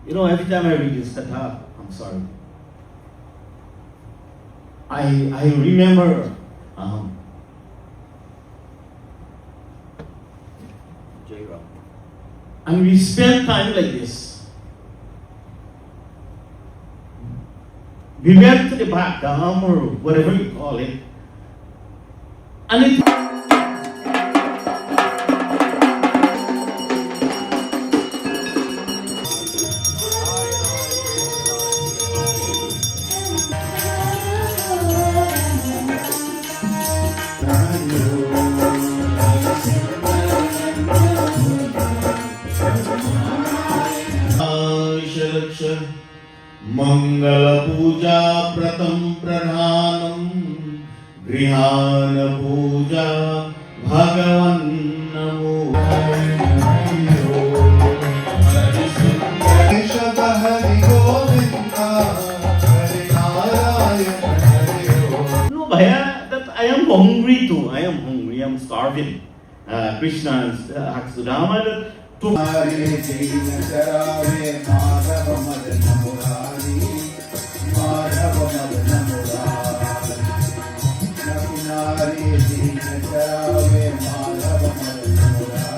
You know, every time I read this Katha, I'm sorry. I remember and we spent time like this. We went to the back, the or whatever you call it, and it मंगल पूजा प्रथम प्रधानम गृहान पूजा भगवन नमो No, Bhaiya, that I am hungry too. I am hungry. I am starving. Krishna asks Sudama that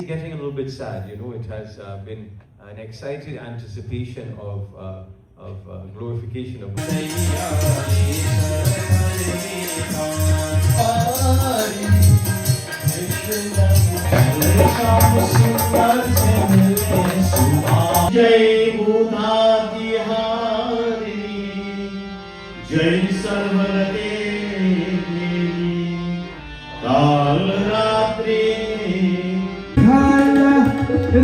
getting a little bit sad, you know. It has been an excited anticipation of glorification of Jai Bhutati Hari Jai Sarvate Kal Ratri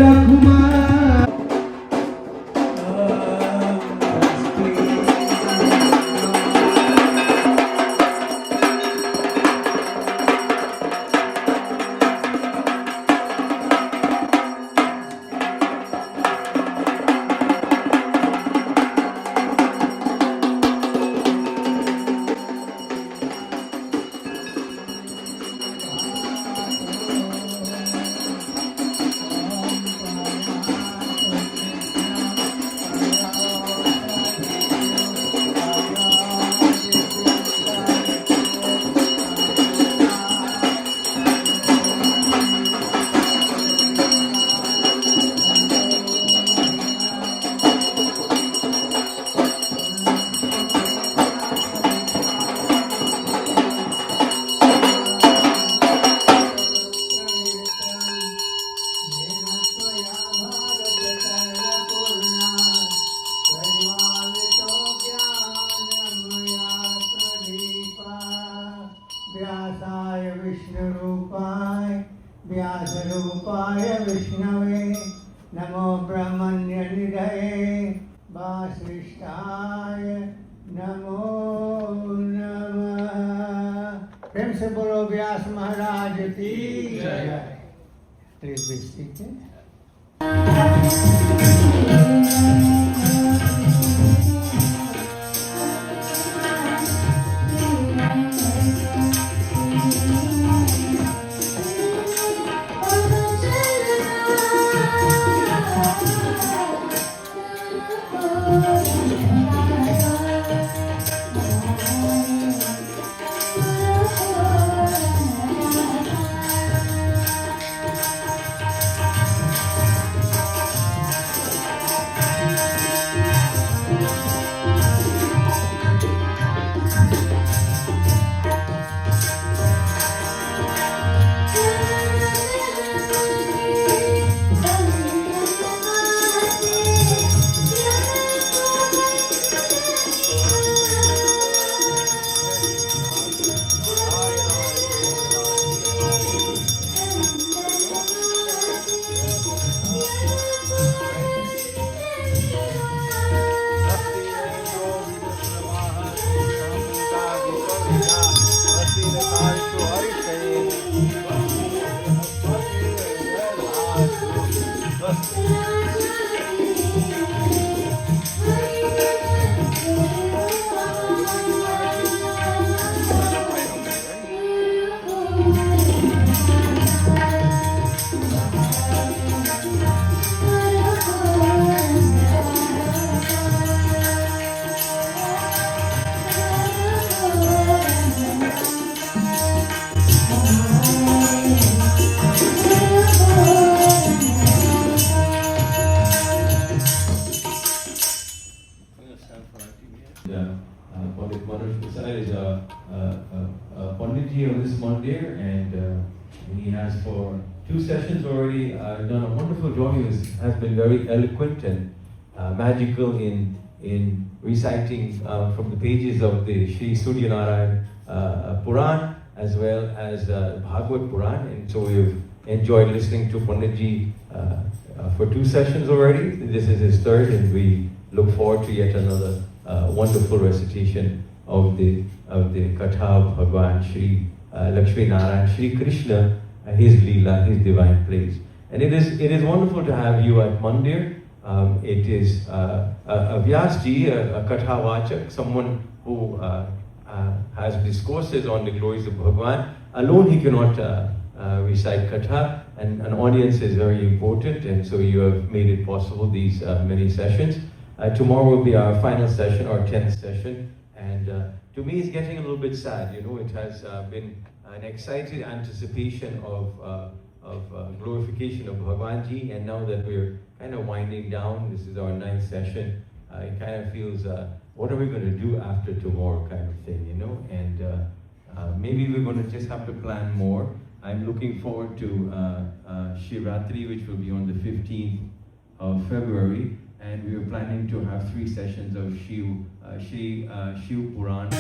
Rakhuma व्यासरूपाय विष्णवे नमो ब्रह्मण्य निधये वासिष्ठाय नमो नमः। प्रेम से बोलो व्यास महाराज की जय। Please be seated. Pandit Manoj Prasad is a Panditji on this Monday, and he has for 2 sessions already done a wonderful job. He has been very eloquent and magical in reciting from the pages of the Sri Suryanarayan Puran as well as Bhagwan Puran, and so we've enjoyed listening to Panditji for 2 sessions already. This is his 3rd, and we look forward to yet another wonderful recitation of the Katha of Bhagwan Sri Lakshmi Narayan, Sri Krishna, his Leela, his divine plays. And it is wonderful to have you at Mandir. It is a Vyasji, a Katha Vachak, someone who has discourses on the glories of Bhagwan. Alone he cannot recite Katha, and an audience is very important, and so you have made it possible these many sessions. Tomorrow will be our final session, our 10th session, and to me it's getting a little bit sad. You know, it has been an excited anticipation of glorification of Bhagwanji, and now that we're kind of winding down, this is our 9th session, it kind of feels, what are we going to do after tomorrow kind of thing, you know, and maybe we're going to just have to plan more. I'm looking forward to Shivratri, which will be on the 15th of February, and we are planning to have 3 sessions of Shiv Puran.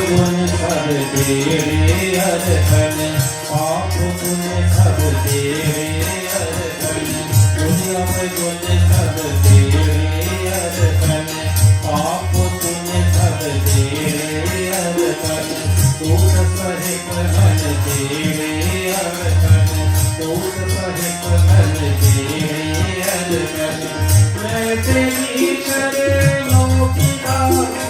गुण सब तेरे अरहन, पाप गुण सब तेरे अरहन। दुनिया में गुण सब तेरे अरहन, पाप गुण सब तेरे अरहन। दूर सहित हन तेरे अरहन, दूर सहित हन तेरे अरहन। मैं तेरी चरणों की दास,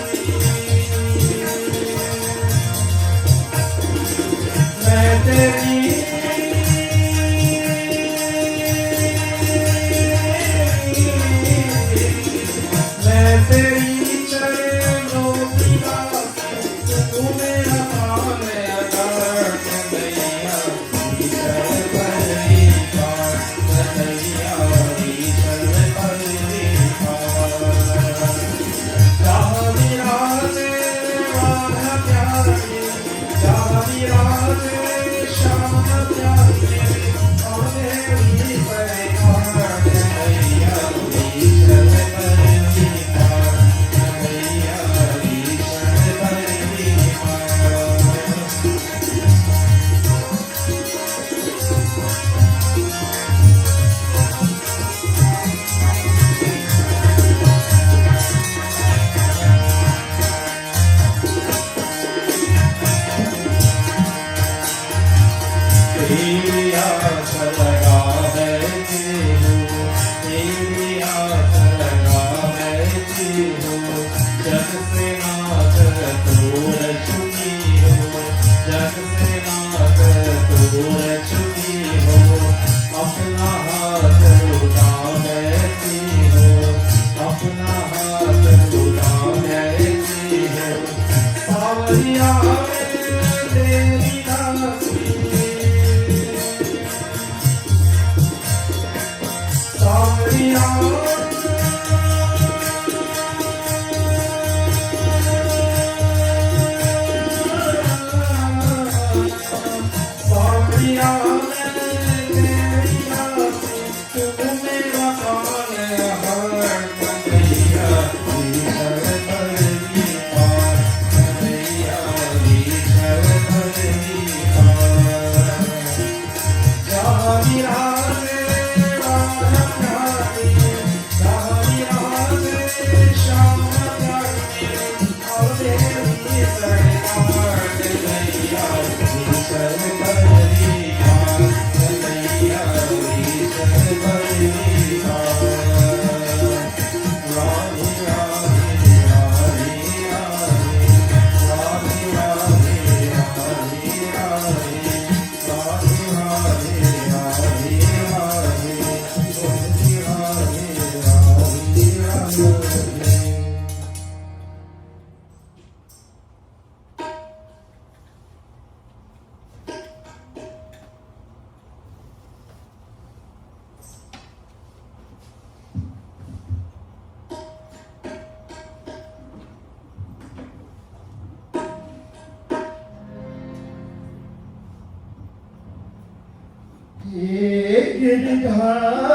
ये गिरधारी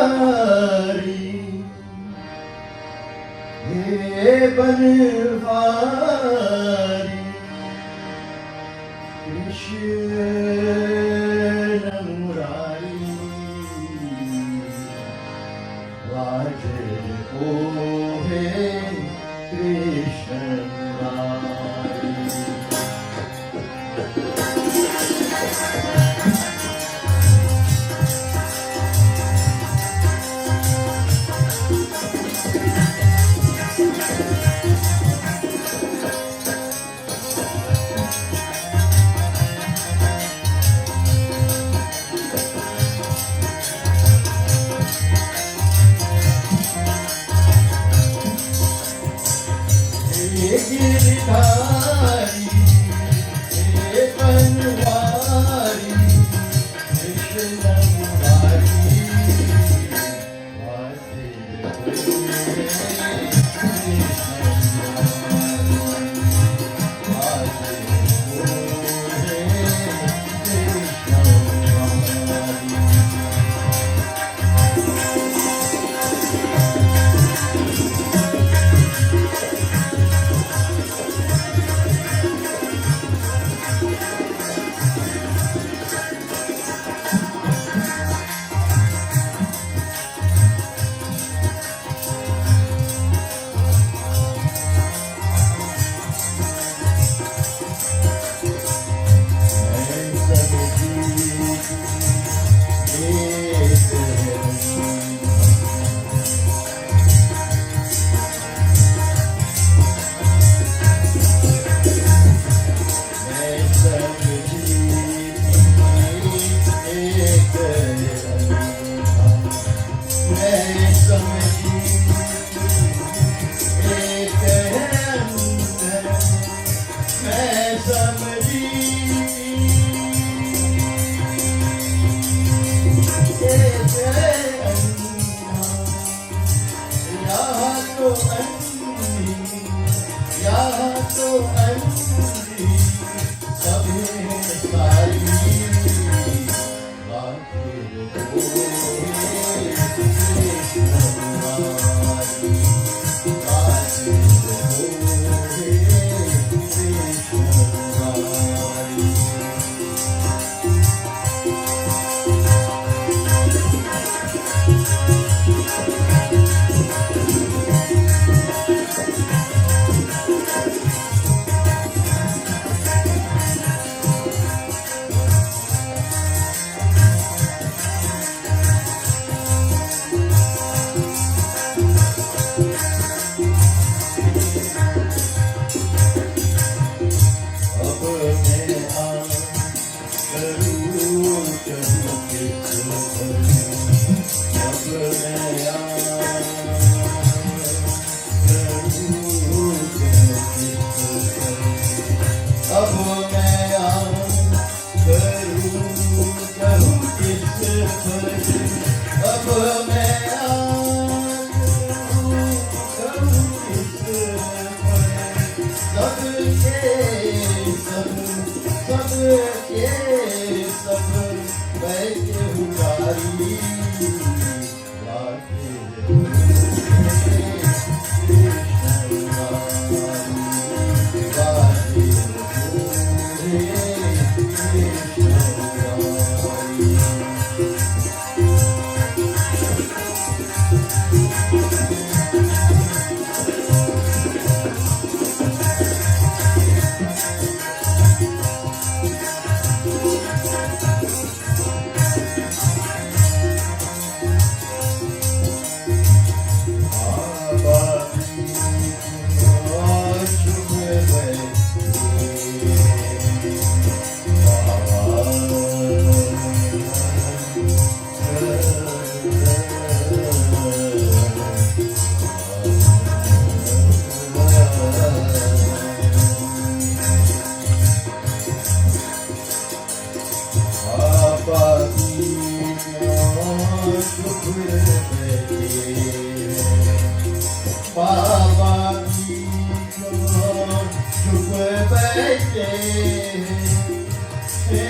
हे बनवारी कृष्ण मुरारी वाजे को हे कृष्ण मुरारी गिरधारी हे बनवारी कृष्ण मुरारी वाजे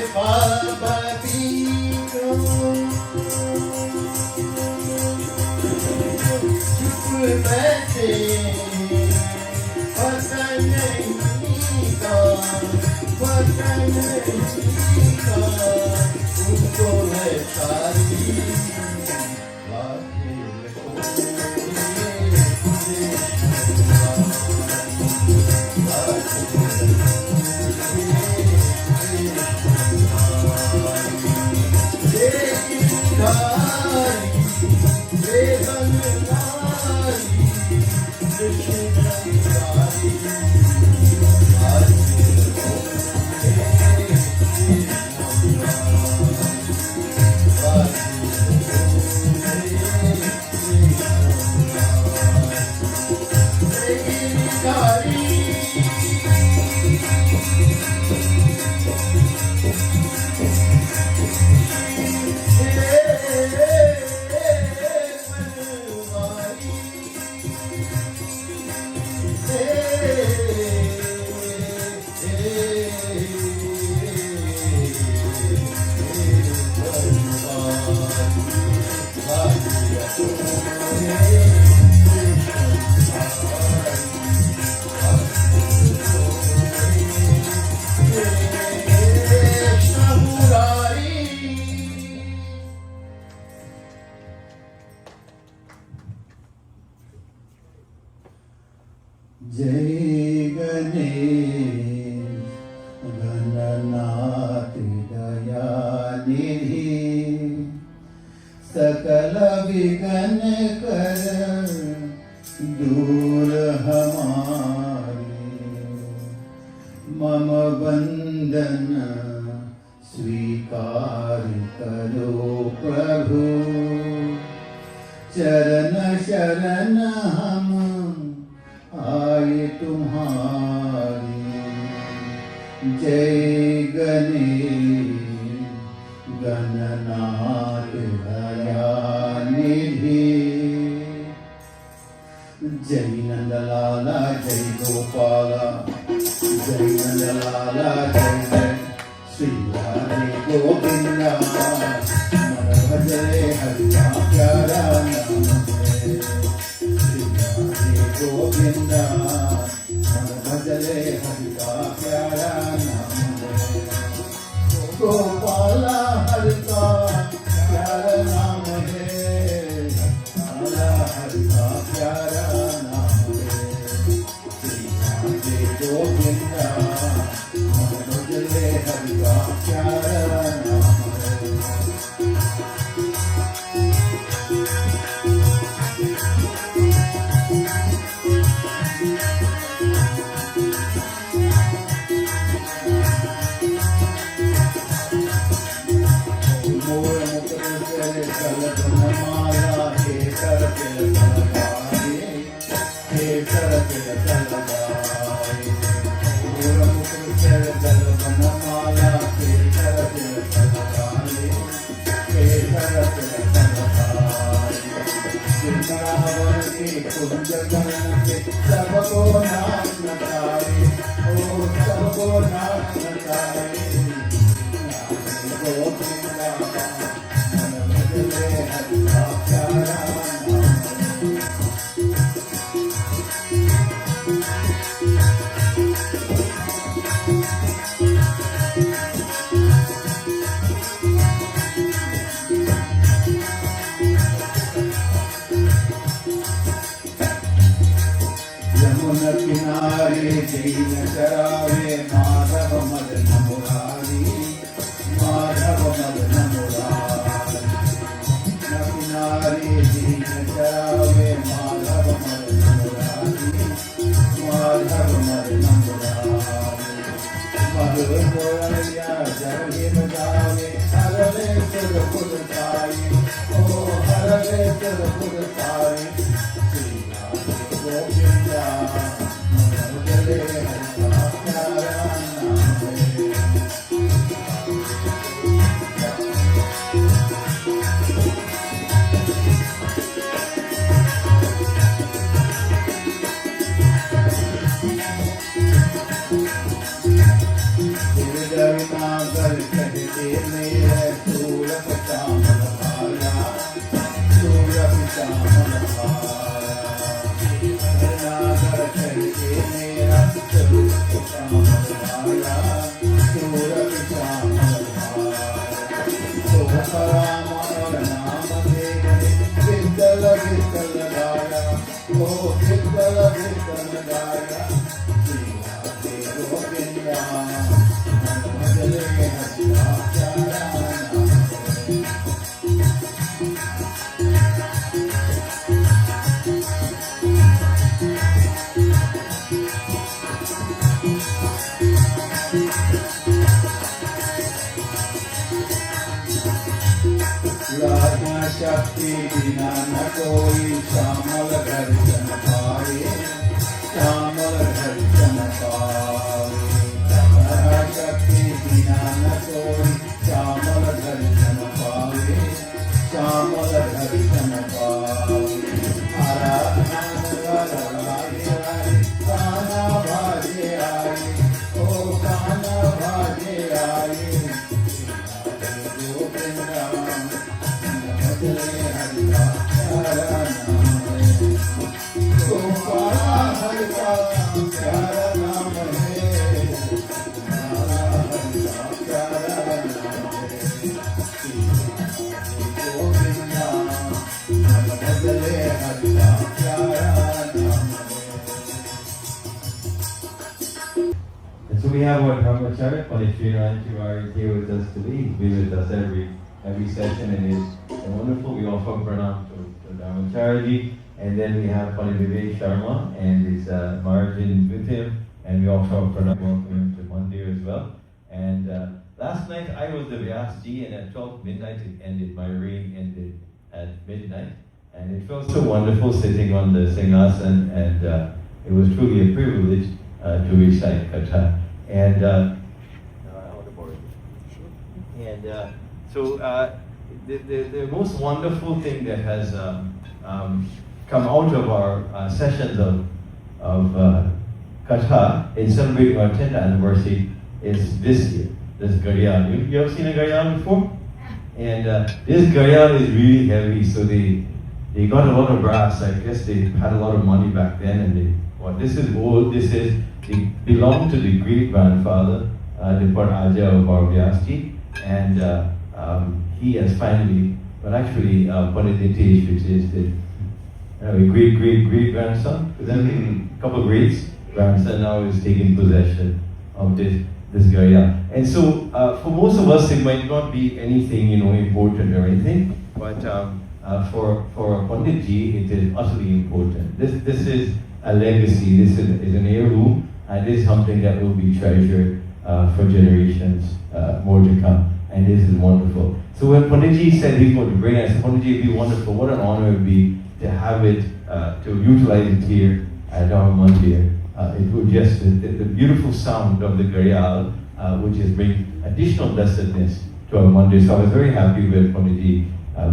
Baba से पता नहीं का उनको है सारी जय गणेश गणनाथ दयानिधि सकल विघ्न कर दूर हमारे मम बंधन स्वीकार करो प्रभु चरण शरण हम आए तुम्हारी जय गणेश गणनाथ दयानिधि जय नंदलाला जय गोपाला जय नंदलाला जय जय श्री राधे गोविंदा मन भजरे हरि का प्यारा नाम है गोविंदा मन भजले हरि का प्यारा नाम है गोपाला हरि का प्यारा नाम है गोपाला हरि का प्यारा नाम है श्री राधे गोविंदा मन भजले हरि का प्यारा नाम है सबको नाच नचाए ओ सबको नाच नचाए गोविंदा मन भजले हरि का प्यारा यमुना किनारे दीन चरावे माधव मदन मुरारी माधव मदन मुरारी किनारे दीन चरावे माधव मदन मुरारी माधव मदन मुरारी मधुर मुरलिया जय बजावे हरले सुर पुर साई ओ हरले सुर पुर साई गोविंदा मन भजले हरि का प्यारा नाम है नागर कहते मेरे सूरत चामल भाया सूरत चामल भाया शक्ति बिना न कोई श्यामल दर्शन पाए श्यामल दर्शन पाए शक्ति बिना न कोई श्यामल दर्शन पाए श्यामल दर्शन पाए आराधना गाना भाजे आए ओ गाना भाजे आए And so we have our Brahmacharya, Panishviran Shivari, here with us today. He's been with us every session, and it's wonderful. We offer pranam to Brahmacharya, and then we have Pandit Sharma and his Margin with him, and we offer pranam, welcome him to Mandir as well. And last night I was the Vyasji, and at 12 midnight it ended. My reign ended at midnight, and it felt so wonderful sitting on the Singhasan, and it was truly a privilege to recite Katha. And so the most wonderful thing that has come out of our sessions of Katha in celebrating our 10th anniversary is this year, this Gariyal. You ever seen a Gariyal before? And this Gariyal is really heavy, so they got a lot of brass. I guess they had a lot of money back then, and this is old. They belong to the great grandfather, the Paraja of our Vyasji, and he has finally, Pandit Nitesh, which is the great grandson, a couple of greats, grandson now is taking possession of this Garya. And so for most of us it might not be anything important or anything, but for Panditji it is utterly important. This is a legacy, this is an heirloom, and this is something that will be treasured for generations more to come. And this is wonderful. So when Panditji said he's going to bring us, Panditji, it'd be wonderful. What an honor it would be to have it, to utilize it here at our mandir. It would just, the beautiful sound of the Garyal would just bring additional blessedness to our mandir. So I was very happy when Panditji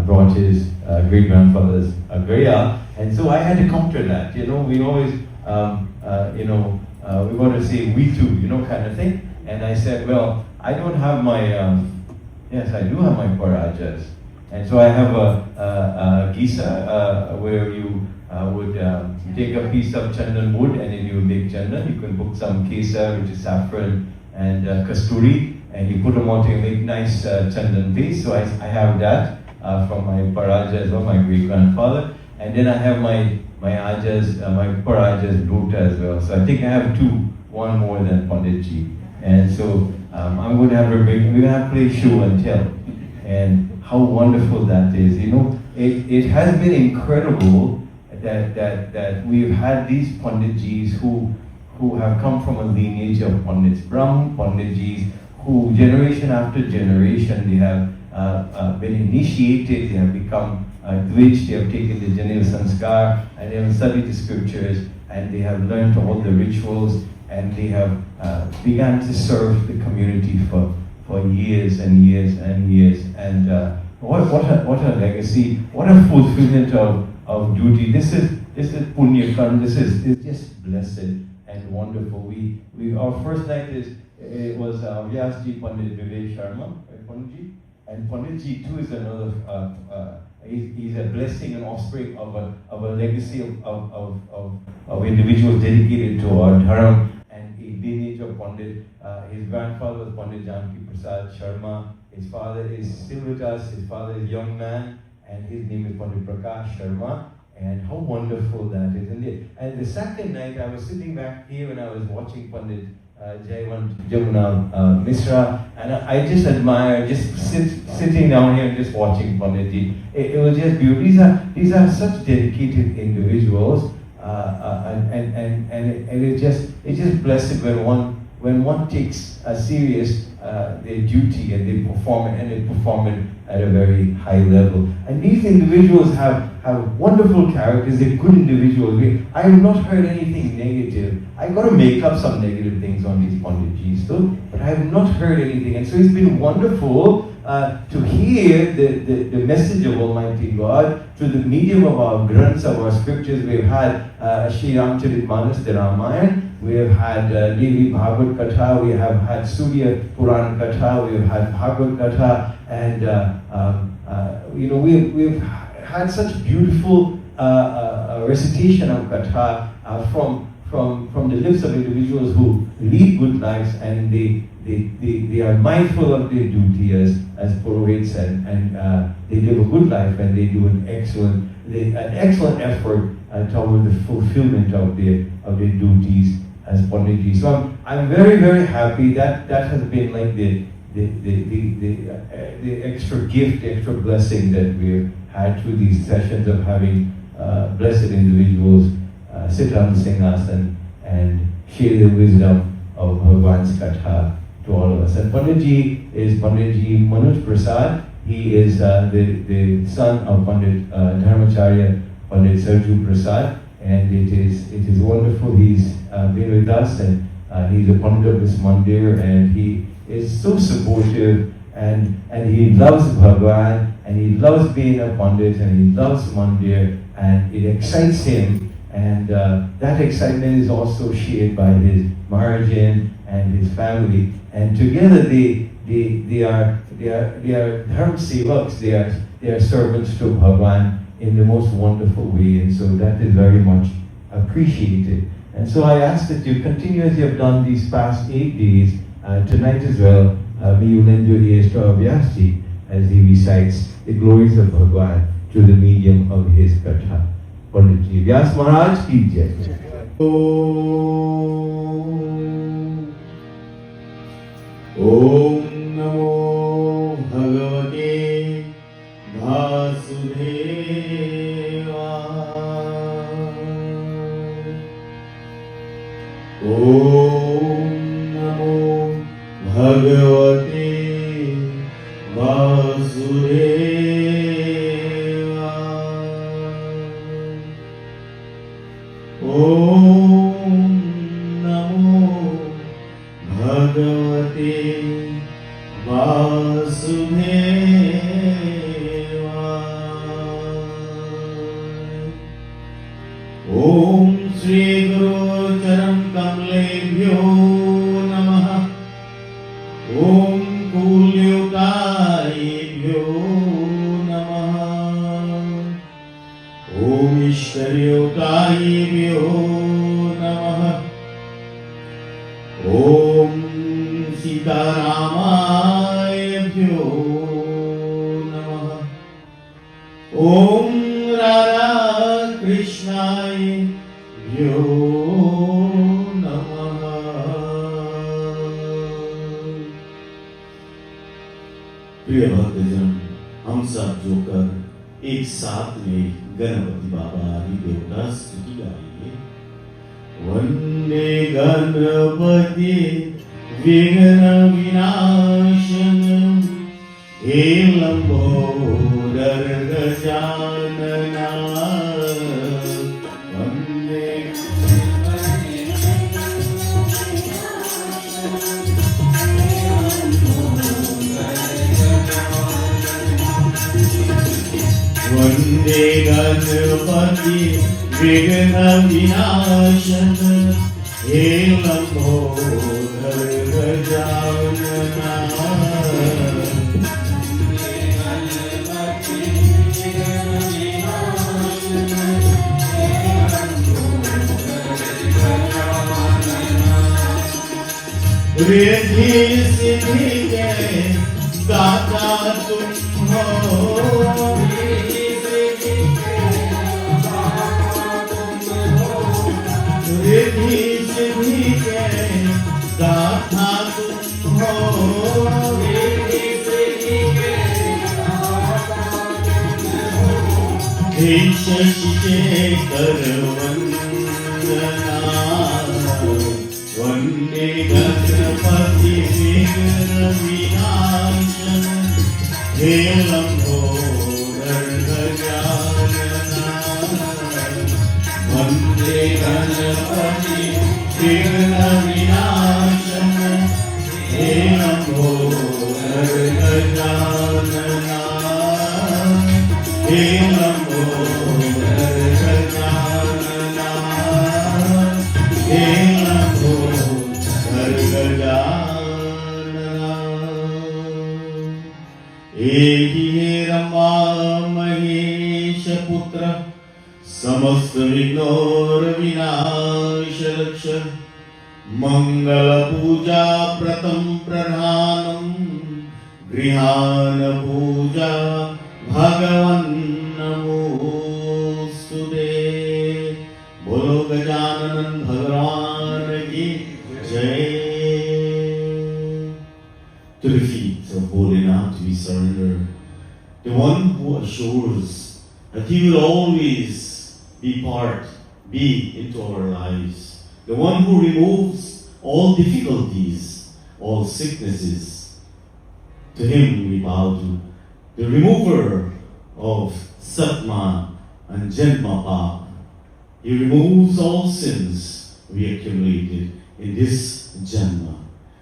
brought his great-grandfather's Garyal. And so I had to counter that. We always, we want to say we too, kind of thing. And I said, well, I don't have my, yes, I do have my parajas. And so I have a gisa where you would take a piece of chandan wood and then you make chandan. You can put some kesar, which is saffron, and kasturi, and you put them all together, make nice chandan paste. So I have that from my paraja as well, my great-grandfather. And then I have my ajas, my parajas Bhuta as well. So I think I have one more than Panditji. And so I'm going to have we're going to have play show and tell. And how wonderful that is. It has been incredible that we've had these Panditjis who have come from a lineage of Pandits, Brahmin Panditjis, who generation after generation they have been initiated, they have become Dvij, they have taken the Janil Sanskar, and they have studied the scriptures, and they have learned all the rituals, and they have begun to serve the community for years and years and years. And what a legacy, what a fulfillment of duty. This is Punya Karma, this is just blessed and wonderful. Our first night was Vyasji Pandit Vivek Sharma, right, Panditji? And Panditji too is another, he's a blessing and offspring of a legacy of individuals dedicated to our Dharam and a lineage of Pandit. His grandfather was Pandit Janki Prasad Sharma. His father is still with us. His father is a young man, and his name is Pandit Prakash Sharma. And how wonderful that is. And the second night, I was sitting back here and I was watching Pandit Jaiwan Jamuna Misra, and I just admire, sitting down here and just watching Panditji. It was just beautiful. These are such dedicated individuals, and it's just blessed when one takes a serious their duty and they perform it at a very high level. And these individuals have wonderful characters. They're good individuals. I have not heard anything negative. I got to make up some negative things on these Panditjis though, but I have not heard anything. And so it's been wonderful to hear the message of Almighty God through the medium of our granths, of our scriptures. We've had Shri Ramcharitmanas, the Ramayana. We have had Devi Bhagwan Katha, we have had Surya Puran Katha, we have had Bhagwan Katha, and we've had such beautiful recitation of Katha from the lips of individuals who lead good lives, and they are mindful of their duty as Purohits, and they live a good life, and they do an excellent effort toward the fulfillment of their duties as Panditji. So I'm very, very happy that has been like the extra gift, extra blessing that we've had through these sessions of having blessed individuals sit on the Singhasan and share the wisdom of Bhagwan's Katha to all of us. And Panditji is Panditji Manoj Prasad. He is the son of Pandit Dharmacharya Pandit Sarju Prasad, and it is wonderful. He's been with us, and he's a Pandit of this mandir, and he is so supportive, and he loves Bhagwan, and he loves being a Pandit, and he loves mandir, and it excites him, and that excitement is also shared by his Maharajan and his family, and together they are dharma sevaks, they are servants to Bhagwan in the most wonderful way, and so that is very much appreciated. And so I ask that you continue as you have done these past 8 days, tonight as well. May you lend your ears to our Vyasji as he recites the glories of Bhagwan through the medium of his Katha. Panditji Vyas Maharaj ki jai. Om Namo Bhagavate Vasudevaya. Om Namo Bhagavate Vasudevaya. Om Namo Bhagavate Vasudevaya. Om Shri Guru Charan Kamlebhyo Namaha. Om Kulyukayebhyo Namaha. Om Ishtaryukayebhyo Namaha. Om Sitaramaya Namaha. Om Radha Krishnaya Namaha. प्रिय भक्तजन, हम सब joker एक साथ में गणपति बाबा आदि देवता स्तुति गाएंगे। वंदे गणपति विघ्न विनाशन हे लंबोदर गजानना। वंदे वंदे गणपति विघ्न विनाशन हे लंबोदर गजानना। रिद्धि सिद्धि के दाता तुम हो। रिद्धि सिद्धि के दाता तुम हो, रिद्धि सिद्धि के ईश शेखर वंदना वंदे गणपति विघ्न विनाशन हे लंबोदर गजानना वंदे गणपति विघ्न विनाशन हे लंबोदर गजानना हे लंबोदर गजानना हे लंबोदर गजानना एहि हे रमा महेश पुत्र समस्त विघ्नोर विनाश लक्ष मंगल पूजा प्रथम प्रधानम गृहान पूजा भगवन नमोस्तुते। बोलो गजानन भगवान की जय। To the feet of Bholenath we surrender, the one who assures that he will always be into our lives, the one who removes all difficulties, all sicknesses. To him we bow to, the remover of Satma and Janma Pap. He removes all sins we accumulated in this Janma.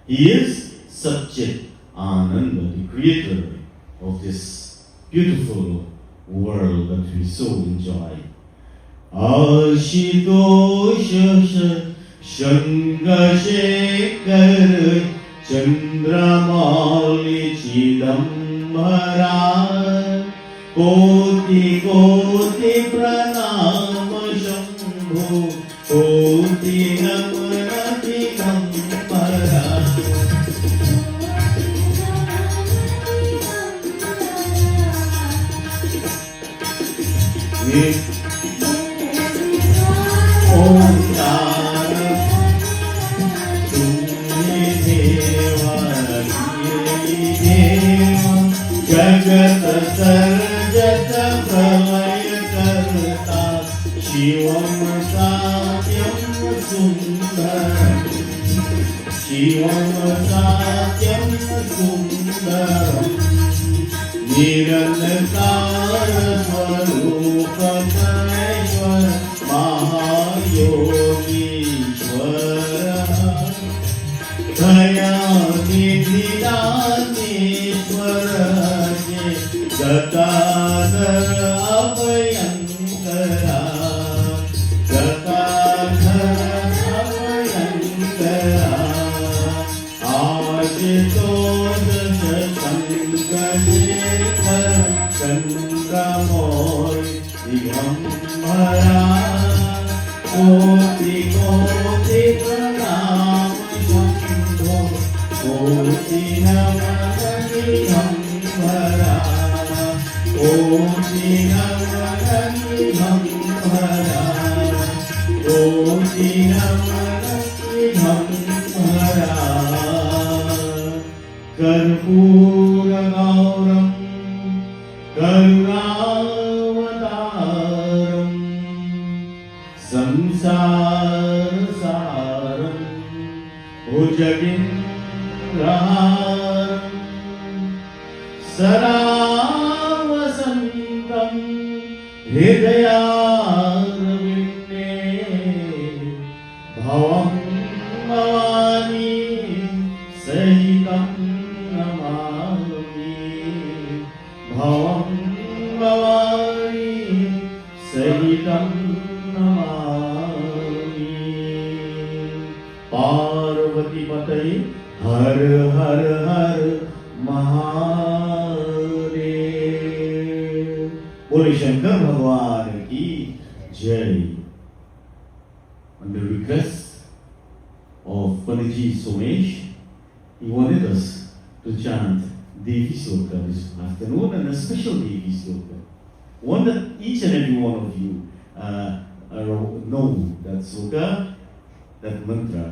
He is Satchit Ananda, the creator of this beautiful world that we so enjoy. Ashitosha Shangashekhar Chandramauli Chidambara Koti Koti Pranama Shambhu Koti Namana Chidambara. Om Tara Tumhe Deva Deva Jagat Sarjata Pralaya Karta Shivam Satyam Sundaram Shivam Satyam Sundaram Niranakara Swarupa Parmeshwar Mahayogishwara Dayadididhaneshwara Gatadhara Abhayankara Gatadhara Abhayankara Ajitodasha Sangashekhara Chandramoli Digambara Koti Koti Pranama Shambho Koti Namana Digambara Koti Namana Digambara Koti Namana Digambara Karpura Gauram Karunavataram Samsarasaram Bhujagindraharam Saravasantam Hridayarvinde Bhavam Bhavani Sahitam Namami Bhavam Bhavani Sahitam Namami Parvati Pataye Har Har Har Mahadev. Bole Shankar Bhagwan ki Jai. On the request of Panditji Somesh, he wanted us to chant Devi Sloka this afternoon, and a special Devi Sloka. One that each and every one of you know that sloka. that mantra.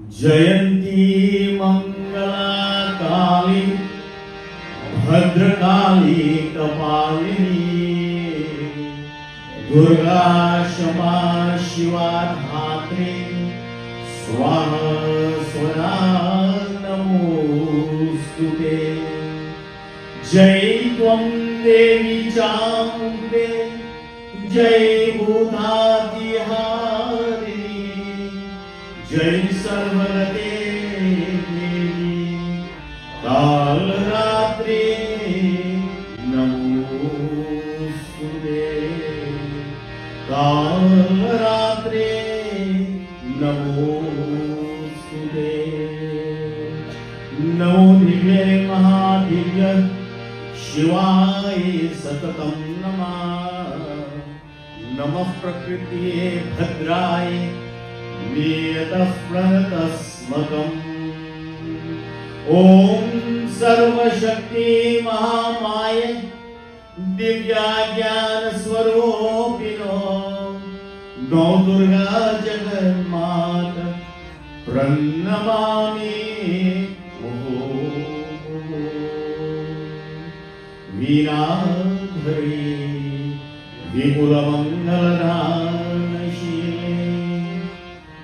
Jayanti Mangala Kali Bhadrakali Kapalini Durga Shama Shiva Dhatri Swaha Swara Namostute Jai Tvam Devi Chambe Jai Bhutati Hari Jai Sarvagate Devi Kal Ratri Namostute Kal Ratri Namostute Namo Divya Mahadivya Shivaya Satatam Namah Namah Prakriti Bhadraya Niyatah Pranatasmakam Om Sarva Shakti Mahamaya Divya Jnana Swarupino Nau Durga Jagan Mata Pranamami Vinadhari Vipula Mangaladana Shile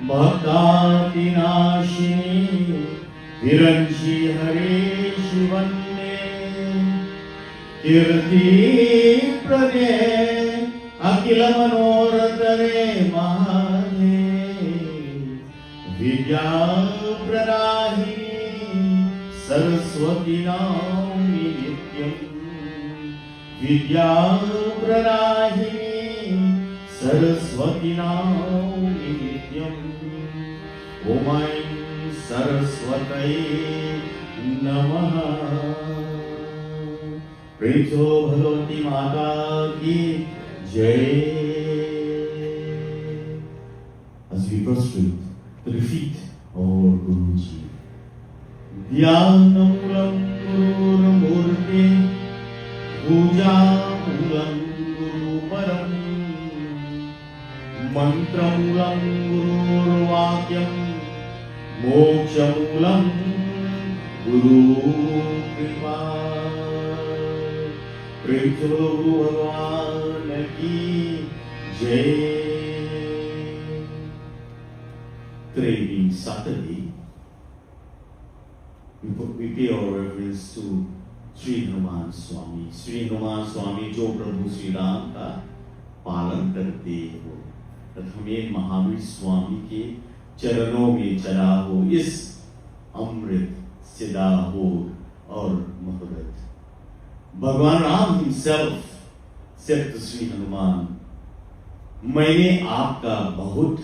Bhaktati Nashini Viranshi Hare Shivane Kirti Prade Akila Manoratare Mahane Vidya Pradahi Saraswati Nami Nityam Vidya Pradahi Saraswati Nami Nityam Om Aim Saraswatai Namaha Precho Bhagavati Mata Ki Jai. As we prostrate to the feet of our Guruji, Dhyanam Guru Murti Pujamulam Guru Param Mantramulam Guru Vakyam Mokshamulam Guru Kripa Prithulu Bhagwan Ki Jai. Today being Saturday, we pay our reverence to Sri Hanuman Swami. Sri Hanuman Swami जो प्रभु श्री राम का पालन करते हो, तथा हमें महावीर स्वामी के चरणों में चला हो इस अमृत सिदा हो और मुहूर्त. भगवान Ram himself said to Sri Hanuman, मैंने आपका बहुत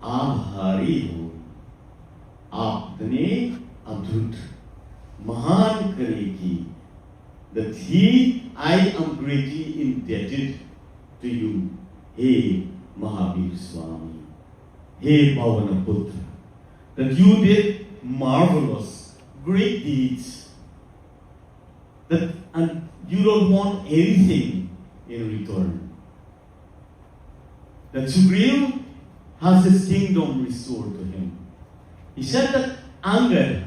आभारी हूँ. आपने अद्भुत महान करेगी. That I am greatly indebted to you, Hey Mahavir Swami, Hey Bhavanaputra, that you did marvelous, great deeds, that and you don't want anything in return. That Sugriva has his kingdom restored to him. He said that Anger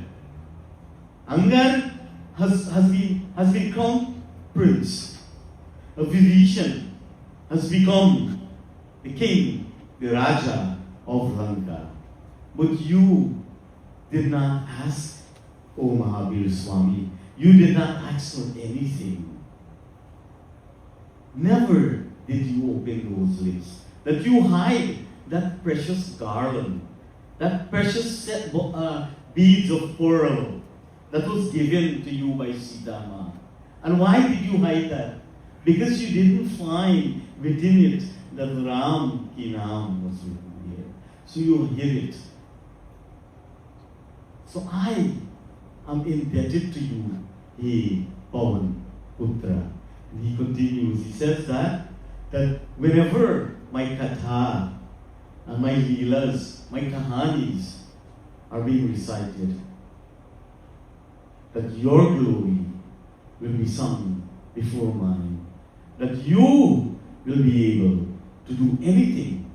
has become prince. A Vibhishan has become the king, the Raja of Lanka. But you did not ask, O Mahavir Swami, you did not ask for anything. Never did you open those lips. That you hide that precious garland, that precious beads of pearl that was given to you by Sita Ma. And why did you hide that? Because you didn't find within it that Ram Ki Naam was written here. So you hid it. So I am indebted to you, Hey Pawan Putra. And he continues, he says that whenever my Katha and my Leelas, my Kahanis are being recited, that your glory will be sung before mine, that you will be able to do anything,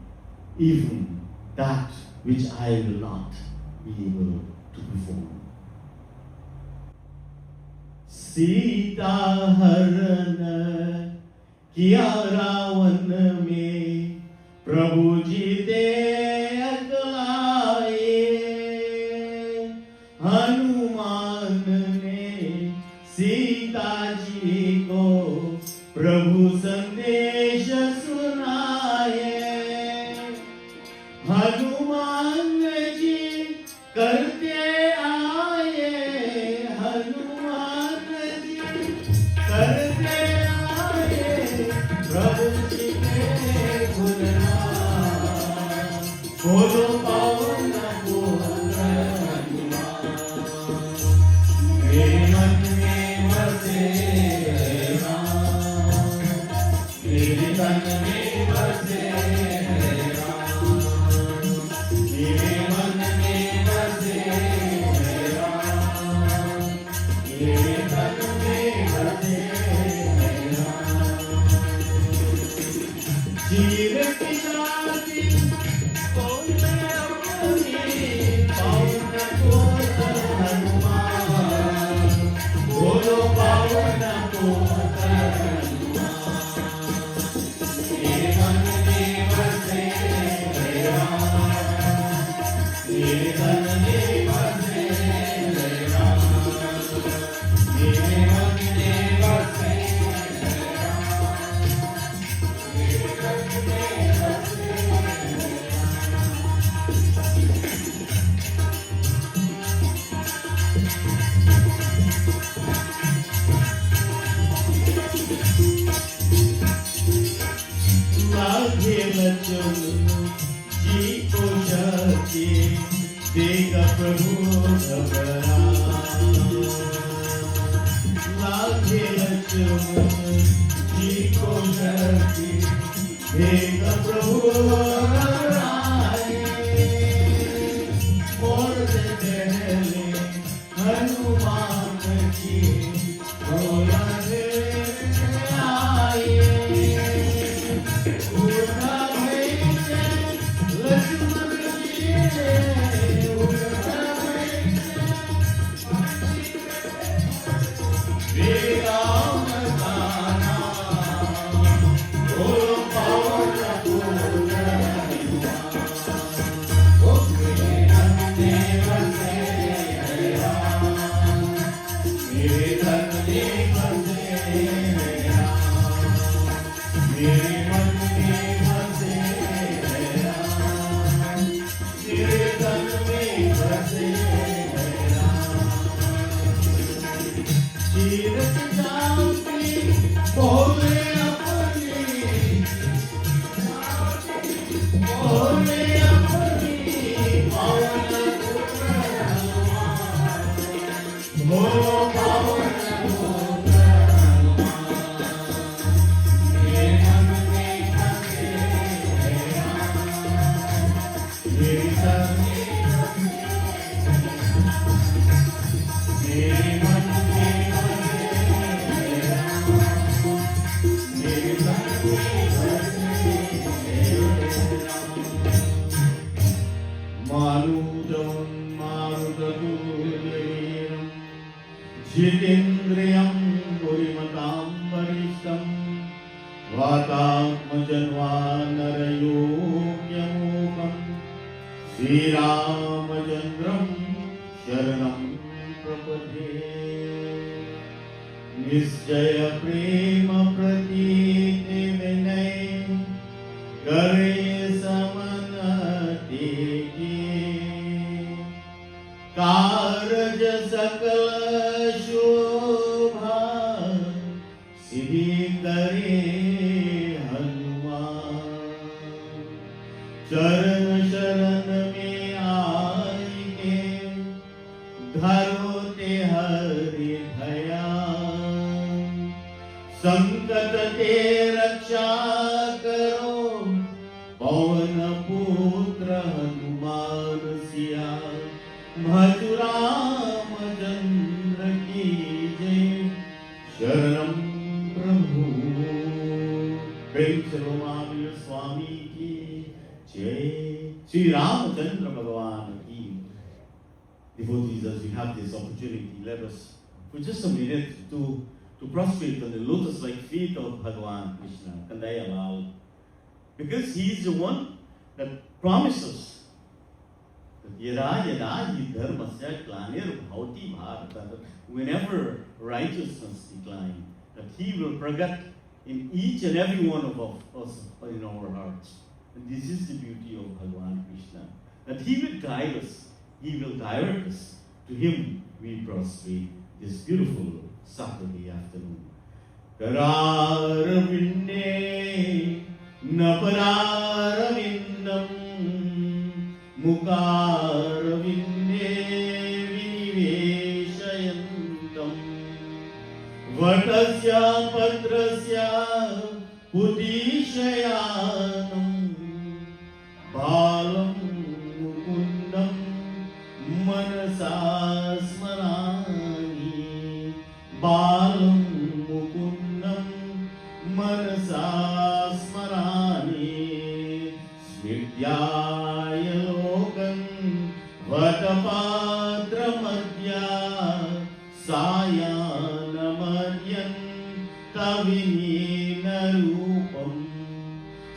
even that which I will not be able to perform. Sita हरण किया रावण में, प्रभु जी दे अगलाए। हनुमान ने सीता जी को प्रभु संदेश सुनाए। हनुमान जी करते आए, हनुमान जी करते आए, प्रभु जी के गुणगान। बोलो पावन पुत्र हनुमान, मेरे मन में बसे राम, मेरे तन में बसे राम, मेरे मन में बसे राम, मेरे तन में बसे राम। चीर की छाती कौन अपनी, पावन पुत्र हनुमान। बोलो पावन पुत्र हनुमान, मेरे मन में बसे राम, मेरे तन में बसे राम, मेरे मन में बसे राम, मेरे तन में बसे लागे लचन जी को शक्ति देगा प्रभु घबराए। लागे लचन जी को शक्ति देगा प्रभु घबराए। मोर से पहले हनुमान जी बोला दे आए। उड़ना भई से लक्ष्मण जी ने, उड़ना भई से राम का नाम। बोलो पावन पुत्र हनुमान, ओ मेरे मन में बसे राम, मेरे तन में बसे राम, मेरे मन में बसे राम, मेरे तन में बसे राम। तीरथ जाती बोले अपनी, बोले अपनी, पावन पुत्र हनुमान। बोलो पावन पुत्र हनुमान, मेरे मन में बसे राम, मेरे तन में बसे राम, मेरे मन में बसे राम, मेरे तन में बसे राम। मारुतं मारुततुल्यवेगं, जितेन्द्रियं बुद्धिमतां वरिष्ठं, वातात्मजं वानरयोग्यमोहं, श्रीरामचन्द्रं शरणं प्रपद्ये। निश्चय प्रेम प्रतीति विनय, करे समन तेगे। कारज सकल शोभा, सिद्धि करे हनुमान। चरण शरण में आई के, धरो ते हरि दया। संकट ते रक्षा करो, पवन पुत्र हनुमान सिया। भजु रामचंद्र की जय, शरणं प्रभु। प्रेम से रोमावीर स्वामी की जय। Sri Ramachandra Bhagwan ki devotees, as we have this opportunity, let us, for just a minute, to prostrate on the lotus-like feet of Bhagwan Krishna, Kandaya Lal. Because he is the one that promises that yada yada hi dharmasya glanir bhavati bharata, that whenever righteousness declines, that he will pragat in each and every one of us in our hearts. And this is the beauty of Bhagwan Krishna, that he will guide us, he will direct us. To him we prostrate this beautiful Saturday afternoon. Kararavinde Naparavindam Mukaravinde Viniveshayantam Vatasya Patrasya Pudishayanam Balam Mukundam Manasa Smarani Balam Mukundam Manasa Smarani Smrityaya Lokam Vatapatra Madhya Sayana Madhyan Tavinina Rupam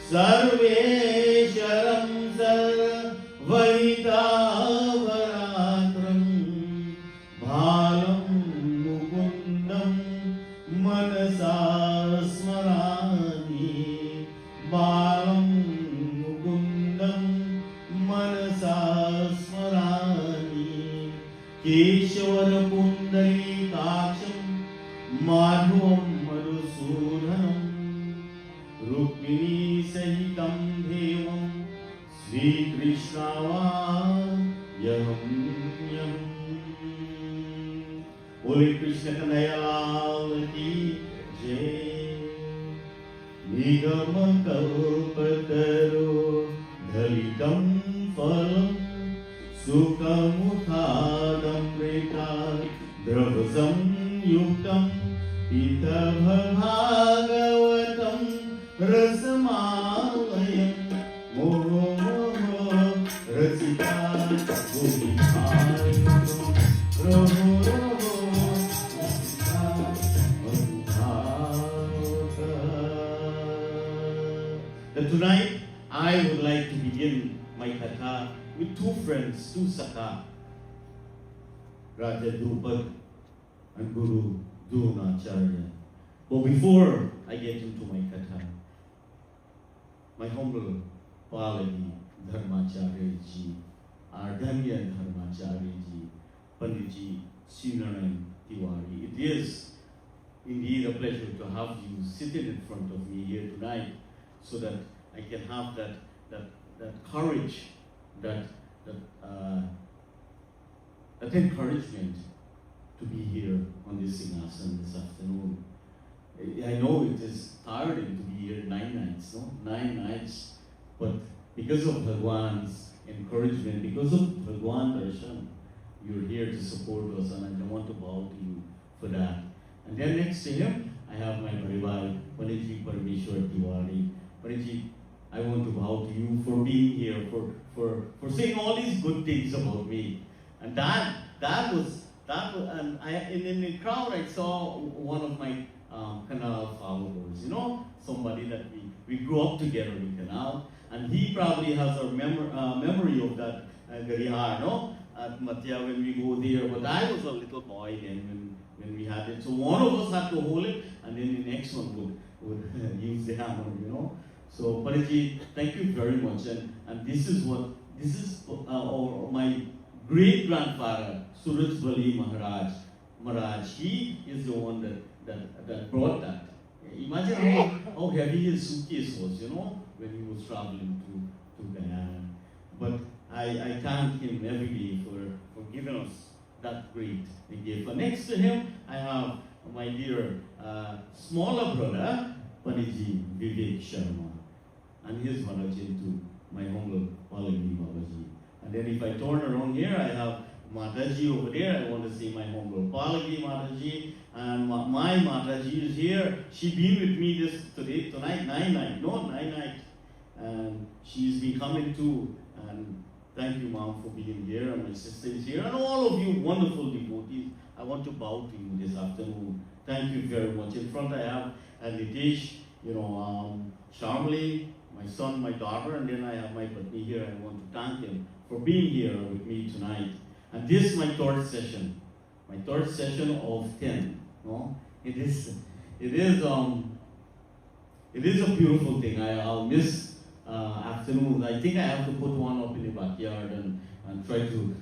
Sarvesharam Sarvahitavaratram Bhalam Mukundam Manasa Smarani Bhalam Mukundam Manasa Smarani Keshwara Pundari Kaksham Madhvam Madhusudanam Rukmini Sahitam Devam Sri Krishna Yam Yam. Holy Krishna Kanhaiya Lal ki Jai. Nigama Kalpataru Dhalitam Phalam Sukhamutadam Reta Dravasam Yuktam Pita Bhagavatam Rasamalayam Moho Rasika Bhuvihayam Roho Roho Rasika Bhuvihayam. Tonight I would like to begin my Katha with two friends, two Sakha, Raja Drupad and Guru Dronacharya. But before I get into my Katha, my humble Palagi Dharmacharya ji, Ardhanya Dharmacharya ji, Panditji Srinarayan Tiwari. It is indeed a pleasure to have you seated in front of me here tonight, so that I can have that courage, that encouragement to be here on this Singhasan this afternoon. I know it is tiring to be here 9 nights, no? 9 nights, but because of Bhagwan's encouragement, because of Bhagwan Darshan, you're here to support us, and I want to bow to you for that. And then next to him, I have my Parivar, Panditji Parmeshwar Tiwari. Panditji, I want to bow to you for being here, for saying all these good things about me. And that was, and in the crowd I saw one of my Canal followers, somebody that we grew up together in Canal, and he probably has a memory of that Garihar, no? At Matya when we go there, but I was a little boy then when we had it. So one of us had to hold it, and then the next one would use the hammer, So Pariji, thank you very much, and this is my great grandfather, Suraj Bali Maharaj. He is the one that brought that. Imagine how heavy his suitcase was, when he was traveling to Guyana. But I thank him every day for giving us that great gift. But next to him, I have my dear smaller brother, Panditji Vivek Sharma, and his Maharaji too, my humble Palagi Babaji. And then if I turn around here, I have Mataji over there. I want to say my humble Palagi Mataji, and my Mataji is here. She been with me tonight, 9 night, and she's been coming to And thank you, Mom, for being here, and my sister is here, and all of you wonderful devotees. I want to bow to you this afternoon. Thank you very much. In front I have Nitish, Sharmali, my son, my daughter, and then I have my patni here. I want to thank him for being here with me tonight. And this is my third session of 10. No? It is a beautiful thing. I'll miss afternoon. I think I have to put one up in the backyard and try to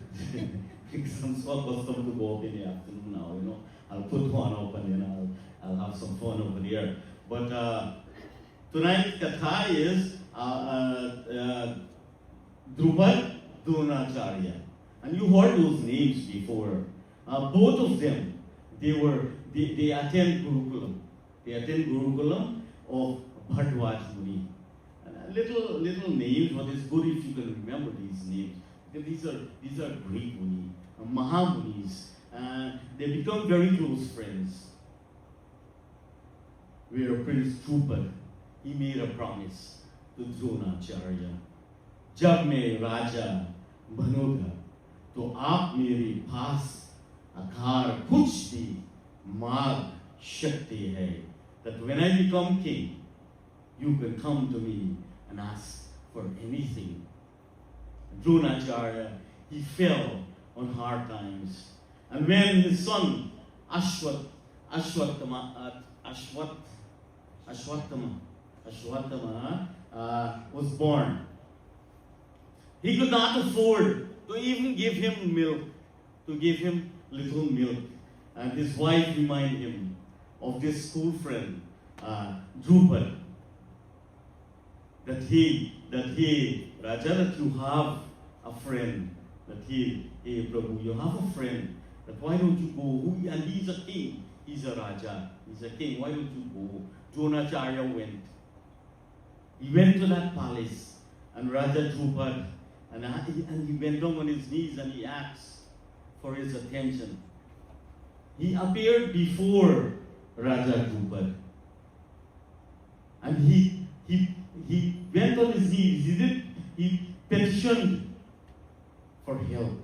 pick some sort of stuff to go up in the afternoon now. I'll put one up and then I'll have some fun over there. But tonight Katha is Drupad Dronacharya. And you heard those names before. Both of them, they attend Gurukulam. They attend Gurukulam of Bhagwan Muni. And little names, but it's good if you can remember these names. Because these are great Muni, Mahamunis. They become very close friends. Where Prince Drupad, he made a promise to Dronacharya. Jab mein Raja banoga, to aap mere paas akhar kuch bhi maag shakti hai. That when I become king, you can come to me and ask for anything. Dronacharya, he fell on hard times. And when his son Ashwatthama was born, he could not afford to even give him milk, to give him little milk. And his wife reminded him of this school friend, Drupad, that Raja, that you have a friend, that hey Prabhu, you have a friend, that why don't you go? And he's a king, he's a Raja, he's a king, why don't you go? Dronacharya went. He went to that palace, and Raja Drupad, and he went down on his knees and he asked for his attention. He appeared before Raja Drupad. And he went on his knees, he petitioned for help.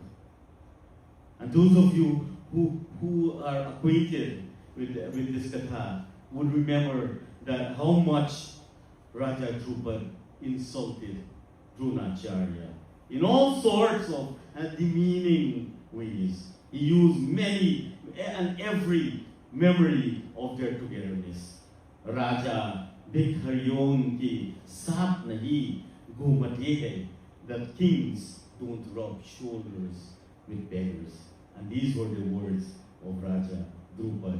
And those of you who are acquainted with this Katha would remember that how much Raja Drupad insulted Dronacharya in all sorts of demeaning ways. He used many and every memory of their togetherness. Raja Bhikhariyon ki saath nahi ghumate hai, that kings don't rub shoulders with beggars. And these were the words of Raja Drupad.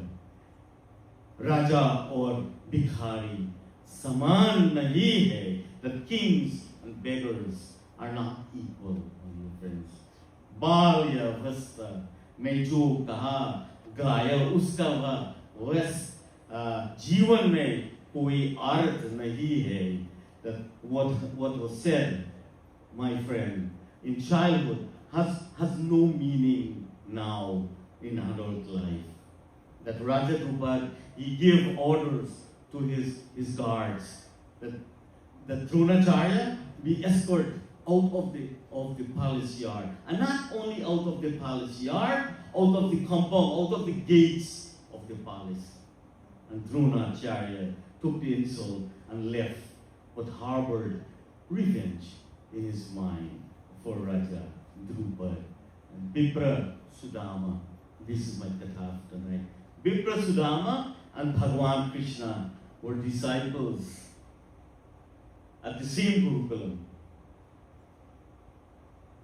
Raja or Bhikhari saman nahi hai, that kings and beggars are not equal, my friends. Balya vasta mein jo kaha gaya uska vas जीवन में कोई अर्थ नहीं है. That what was said, my friend, in childhood has no meaning now in adult life. That Raja Drupad, he gave orders to his guards that Dronacharya be escorted out of the palace yard, and not only out of the palace yard, out of the compound, out of the gates of the palace. And Dronacharya took the insult and left, but harbored revenge in his mind for Raja Drupad. And Bipra Sudama, this is my Katha tonight. Bipra Sudama and Bhagwan Krishna were disciples at the same Gurukulam.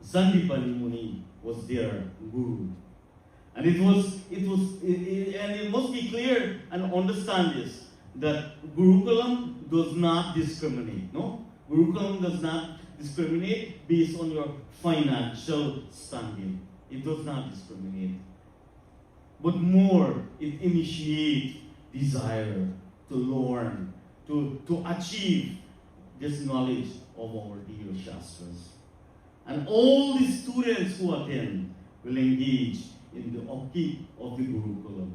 Sandipani Muni was their guru. And it must be clear and understand this, that Gurukulam does not discriminate. No? Gurukulam does not discriminate based on your financial standing. It does not discriminate. But more, it initiates desire to learn, to achieve this knowledge of our dear Shastras. And all the students who attend will engage in the upkeep of the Gurukulam.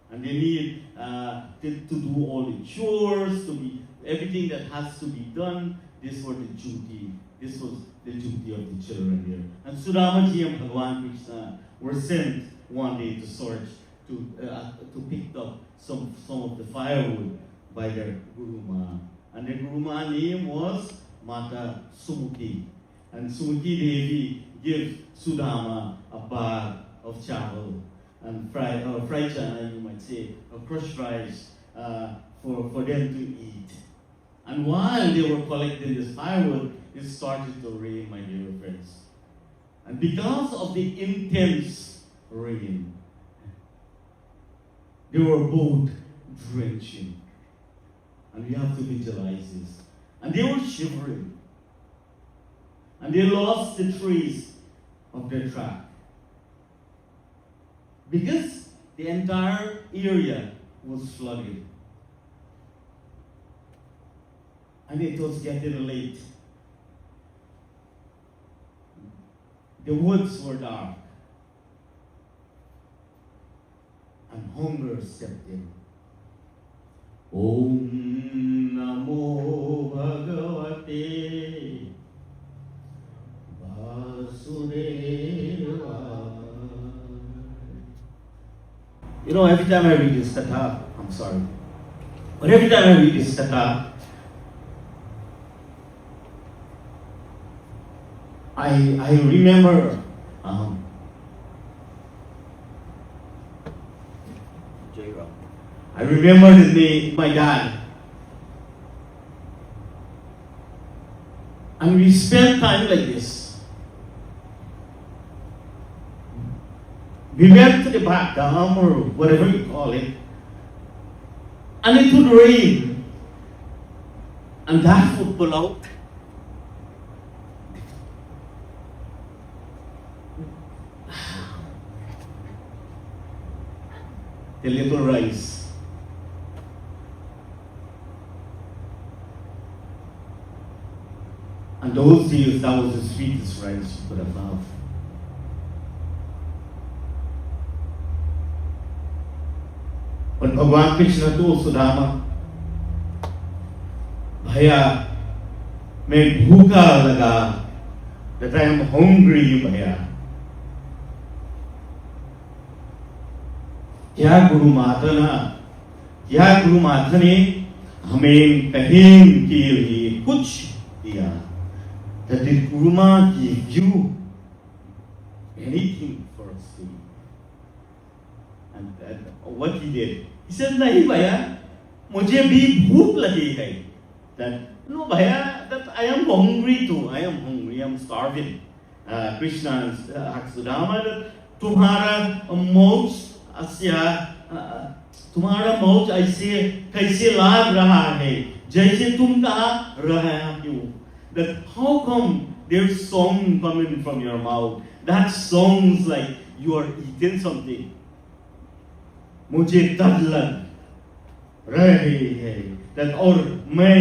And they need to do all the chores, everything that has to be done. This was the duty. This was the duty of the children here. And Sudamaji and Bhagwan Krishna were sent one day to search, to pick up some of the firewood by their Guru Ma. And the Guru Ma name was Mata Sumuki. And Sumuki Devi gave Sudama a bag of chawal and fried chana, you might say, or crushed rice for them to eat. And while they were collecting this firewood, it started to rain, my dear friends. And because of the intense rain, they were both drenching. And we have to visualize this. And they were shivering. And they lost the trace of their track. Because the entire area was flooded. And it was getting late. The woods were dark. And hunger stepped in. Om Namo Bhagavate Vasudevaya. You know, every time I read this Katha, I'm sorry, but every time I read this Katha, I remember I remember the day my dad. And we spent time like this. We went to the back dam or whatever you call it. And it would rain. And Dad would pull out the little rice. And those days, that was the sweetest rice you could have had. But Bhagwan Krishna told Sudama, Bhaiya, main bhuka laga, that I am hungry, Bhaiya. क्या गुरु माता ने हमें कहीं के लिए कुछ दिया? That the Guru Ma gave you anything for us to eat. And what he did, he said, "Nahi bhaiya, mujhe bhi bhook lagi hai." That no bhaiya, that I am hungry too. I am hungry. I am starving. Krishna asked Sudama that तुम्हारा मौज ऐसे कैसे लाग रहा है जैसे तुम कहा रहा हो. That how come there's song coming from your mouth? That sounds like you are eating something. मुझे तब लग रही है that और मैं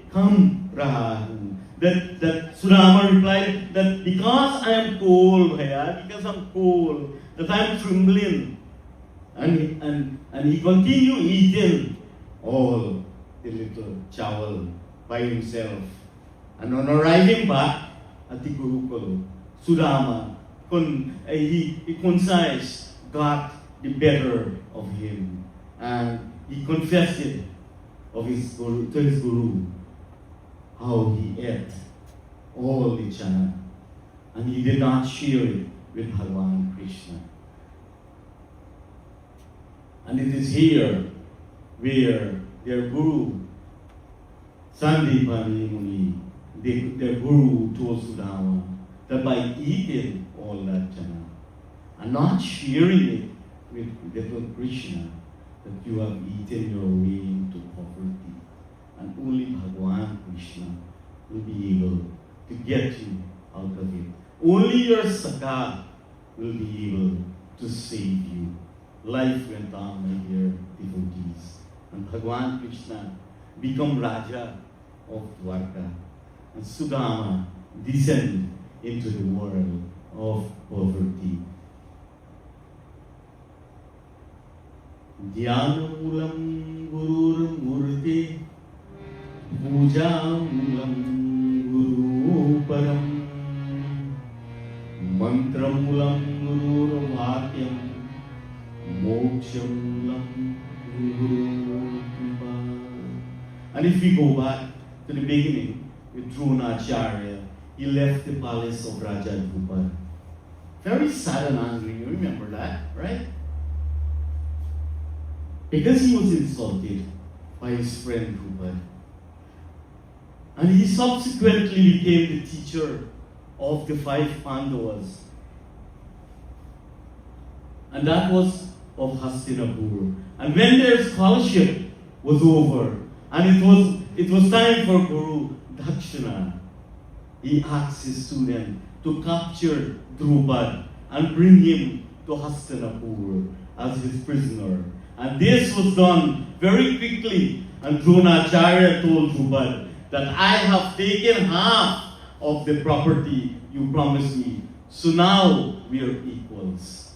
कम रहा हूँ. That Sudama replied that because I am cold, bhaiya, because I'm cold, that I am trembling. And he continued eating all the little chawal by himself. And on arriving back at the Gurukul, Sudama, he conscience got the better of him. And he confessed it to his Guru, how he ate all the chana. And he did not share it with Bhagwan Krishna. And it is here where their Guru, Sandipani Muni, their Guru told Sudama that by eating all that chana and not sharing it with little Krishna, that you have eaten your way into poverty. And only Bhagwan Krishna will be able to get you out of it. Only your Sakha will be able to save you. Life went on, my dear devotees. And Bhagwan Krishna became Raja of Dwarka. And Sudama descended into the world of poverty. Dhyanamulam Gurur Murti Puja Mulam Guru Param Mantramulam Gururvakyam Mokshamulam Guru Kripa. And if we go back to the beginning with Dronacharya, he left the palace of Raja Drupad. Very sad and angry, you remember that, right? Because he was insulted by his friend Drupad. And he subsequently became the teacher of the 5 Pandavas. And that was of Hastinapur. And when their scholarship was over, and it was time for Guru Dakshina, he asked his student to capture Drupad and bring him to Hastinapur as his prisoner. And this was done very quickly. And Dronacharya told Drupad that I have taken half of the property you promised me. So now we are equals.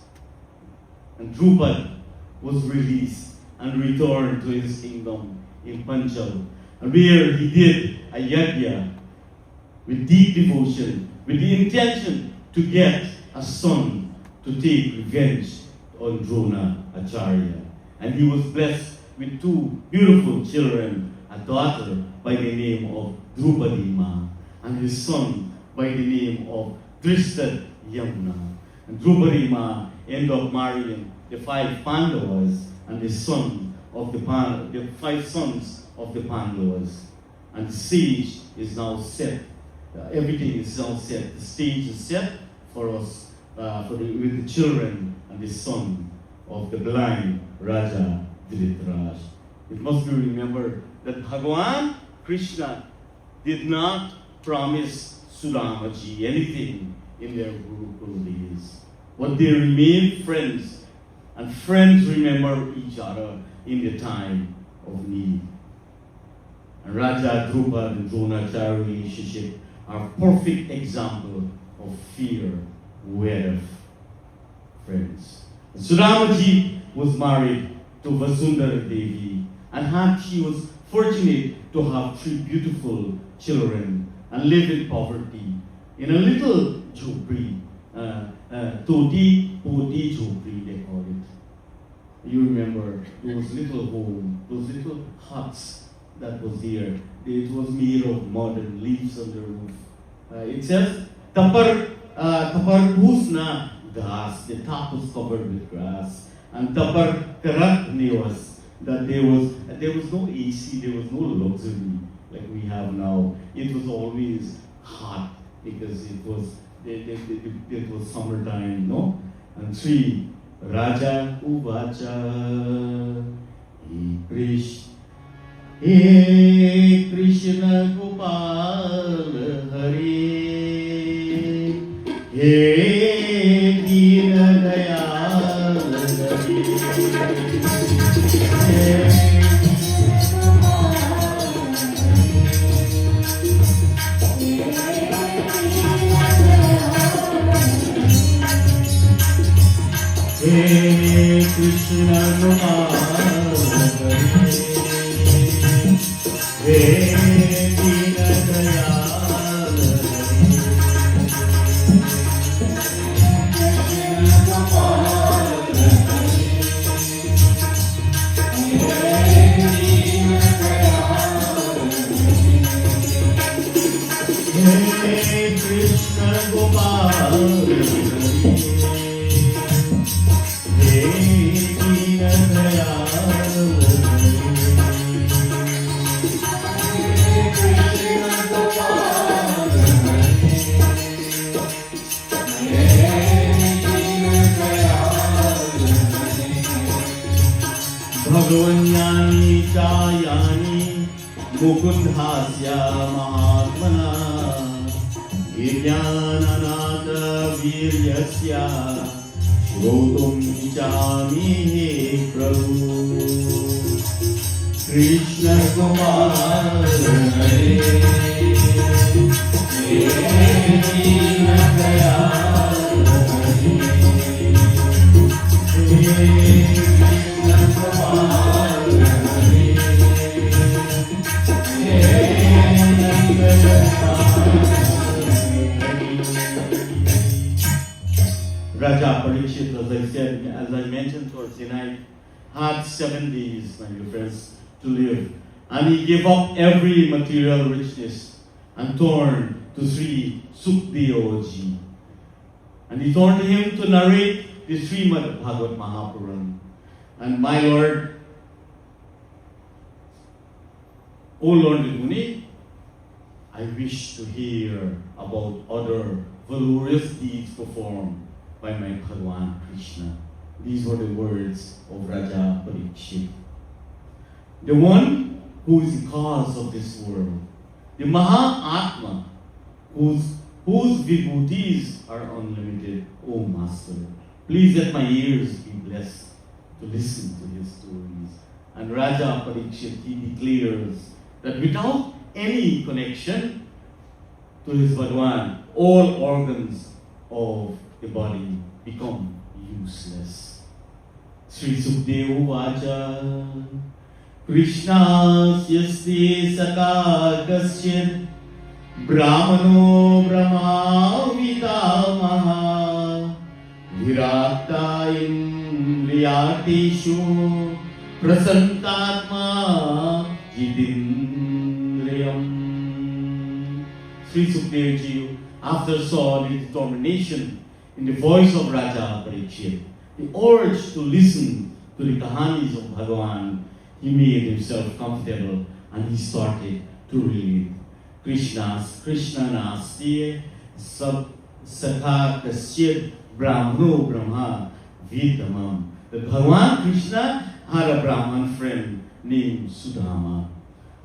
And Drupad was released and returned to his kingdom in Panchal, and where he did a yajna with deep devotion, with the intention to get a son to take revenge on Dronacharya. And he was blessed with 2 beautiful children, a daughter by the name of Drupadi and his son by the name of Drishtat Yamna. And Drupadi ended up marrying the 5 Pandavas and the 5 sons of the Pandavas. And the stage is now set. Everything is now set. The stage is set for us with the children and the son of the blind Raja Dhritaraj. It must be remembered that Bhagwan Krishna did not promise Sudamaji anything in their Gurukul days. But they remained friends, and friends remember each other in the time of need. And Raja Drupad and Dronacharya relationship are a perfect example of fear with friends. And Sudamaji was married to Vasundhara Devi, and she was fortunate to have 3 beautiful children and live in poverty in a little jhopri, Toti Poti jhopri they call it. You remember those little homes, those little huts that was there. It was made of mud and leaves on the roof. It says tapar bhusna grass. The top was covered with grass, and tapar karat was that there was no AC, there was no luxury like we have now. It was always hot because it was summertime, no? And 3 Raja Uvacha He Krishna Gopal Hari He Deen Dayal He Krishna Gopal Hari He Deen Dayal He Krishna Gopal Hari Bhagwan Chayani Mukundhasya Mahatmana Viryananata Viryasya Shrotum Chami He Prabhu Krishna Gopal Hare He Deen Dayal He Raja Parikshit, as I said, as I mentioned towards the night, had 7 days, my dear friends, to live. And he gave up every material richness and turned to Sri Sukdeoji. And he turned to him to narrate the Srimad Bhagavad Mahapuran. And my Lord, O Lord Muni, I wish to hear about other valorous deeds performed by my Bhagwan Krishna. These were the words of Raja Parikshit. The one who is the cause of this world, the Mahatma, whose vibhutis are unlimited, O Master. Please let my ears be blessed to listen to his stories. And Raja Parikshit, he declares that without any connection to his Bhagwan, all organs of the body become useless. Sri Sukdev Vacha Krishna Yasti Saka Kasyad Brahmano Brahma Vidamaha Virata Indriyateshu Prasantatma Jidindriyam. Sri Sukdev Ji, after saw the determination in the voice of Raja Parikshit, the urge to listen to the kahanis of Bhagwan, he made himself comfortable and he started to read Krishna Nasti Sab Sakha Kasyad Brahmano Brahma Vidamam. That Bhagwan Krishna had a Brahman friend named Sudama,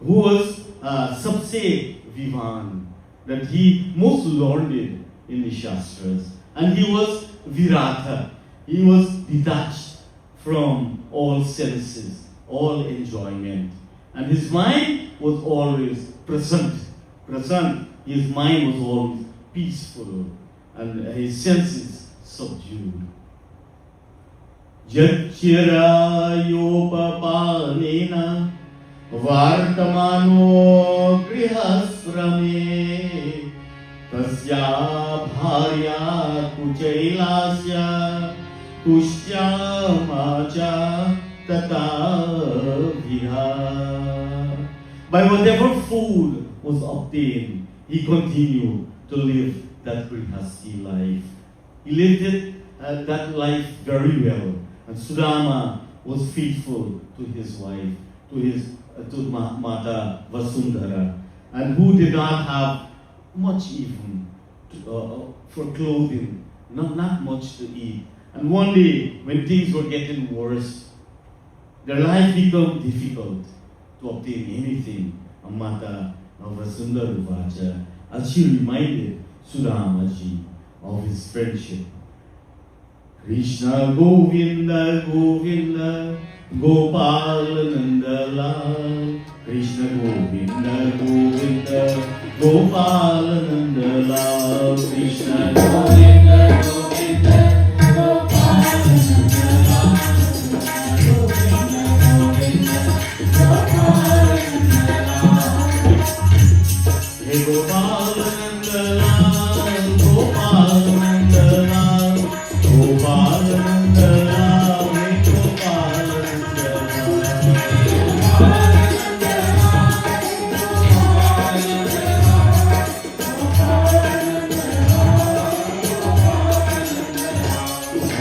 who was Sabse Vivan, that he most learned in the Shastras. And he was Virata. He was detached from all senses, all enjoyment. And his mind was always present. His mind was always peaceful. And his senses subdued. Jachira yopapanena vartamano grihasrame tasya bharya kuchailasya kushyamacha tata viha. By whatever food was obtained, he continued to live that grihasti life. He lived that life very well. And Sudama was faithful to his wife, to Mata Vasundhara, and who did not have much even for clothing, not much to eat. And one day, when things were getting worse, their life became difficult to obtain anything. Mata Vasundhara Vacha, as she reminded Sudamaji of his friendship. Krishna Govinda Govinda Gopal Nandalal. Krishna Govinda Govinda Gopal Nandalal. Krishna Govinda Govinda Gopal Nandalal. Govinda Govinda Gopal Nandalal. Hey Gopal Nandalal, Gopal Nandalal. Gopal Nandalal, Gopal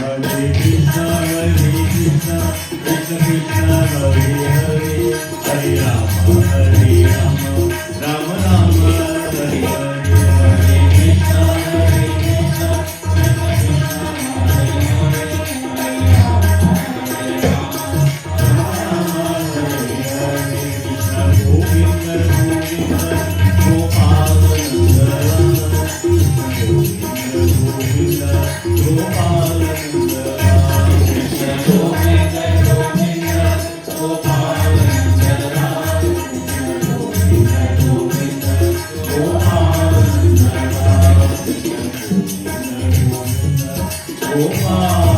Hare Krishna, Krishna Krishna, Hare Hare, Hare Rama, Rama Rama, Hare Hare. Hare Krishna, Krishna Govinda Govinda Gopal Nandalal. Govinda Gopal Nandalal. Krishna Govinda Govinda Gopal Nandalal. Govinda Govinda Gopal Nandalal. Govinda Gopal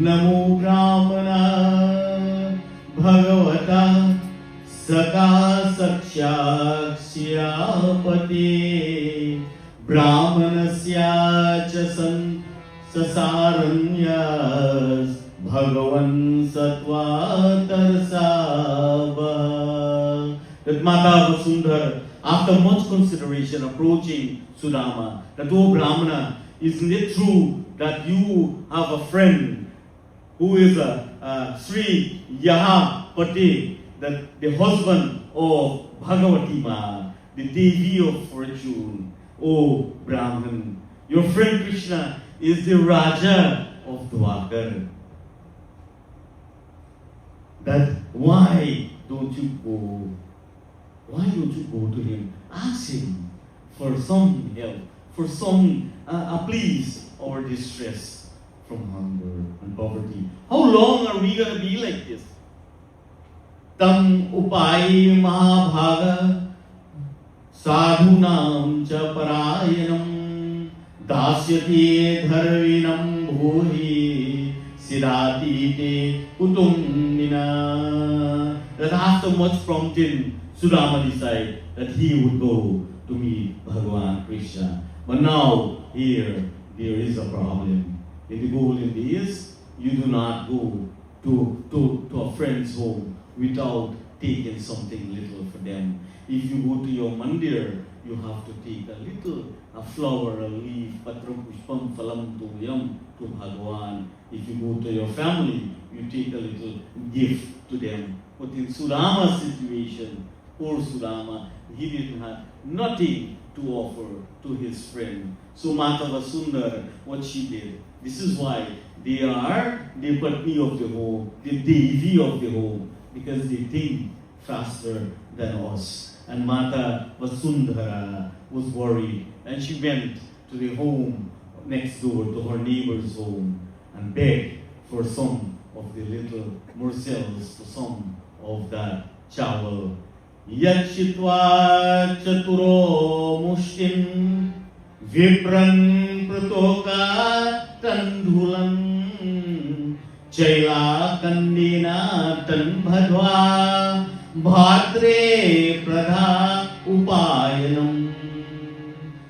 Namo Brahmana Bhagavata Saka Sakshaksya प्रजापते ब्राह्मणस्य च ससारण्यस् Bhagwan Satvatarsa. That Mata Vasundhara, after much consideration, approaching Sudama, that, oh Brahmana, isn't it true that you have a friend who is a Sri Yahapati, that the husband of Bhagavati Ma, the Devi of fortune? Oh Brahman, your friend Krishna is the Raja of Dwakar. That why don't you go? Why don't you go to him? Ask him for some help, for some please our distress from hunger and poverty. How long are we going to be like this? Tam upai mahabhaga sadhunam cha parayanam dasyate dharvinam bhuhi sidati te kutumnina. That after much prompting, Sudama decided that he would go to meet Bhagwan Krishna. But now, here, there is a problem. In the golden days, you do not go to a friend's home without taking something little for them. If you go to your mandir, you have to take a flower, a leaf, patram pushpam phalam tuyam to Bhagwan. If you go to your family, you take a little gift to them. But in Sudama's situation, poor Sudama, he didn't have nothing to offer to his friend. So Mata Vasundhara, what she did, this is why they are the Patni of the home, the Devi of the home, because they think faster than us. And Mata Vasundhara was worried, and she went to the home next door, to her neighbor's home, and begged for some of the little morsels, for some of that chawal. Yachitva chaturo mushtim vipran pratoka tandhulam chaila kandina tanbhadva bhatre pradha upayanam.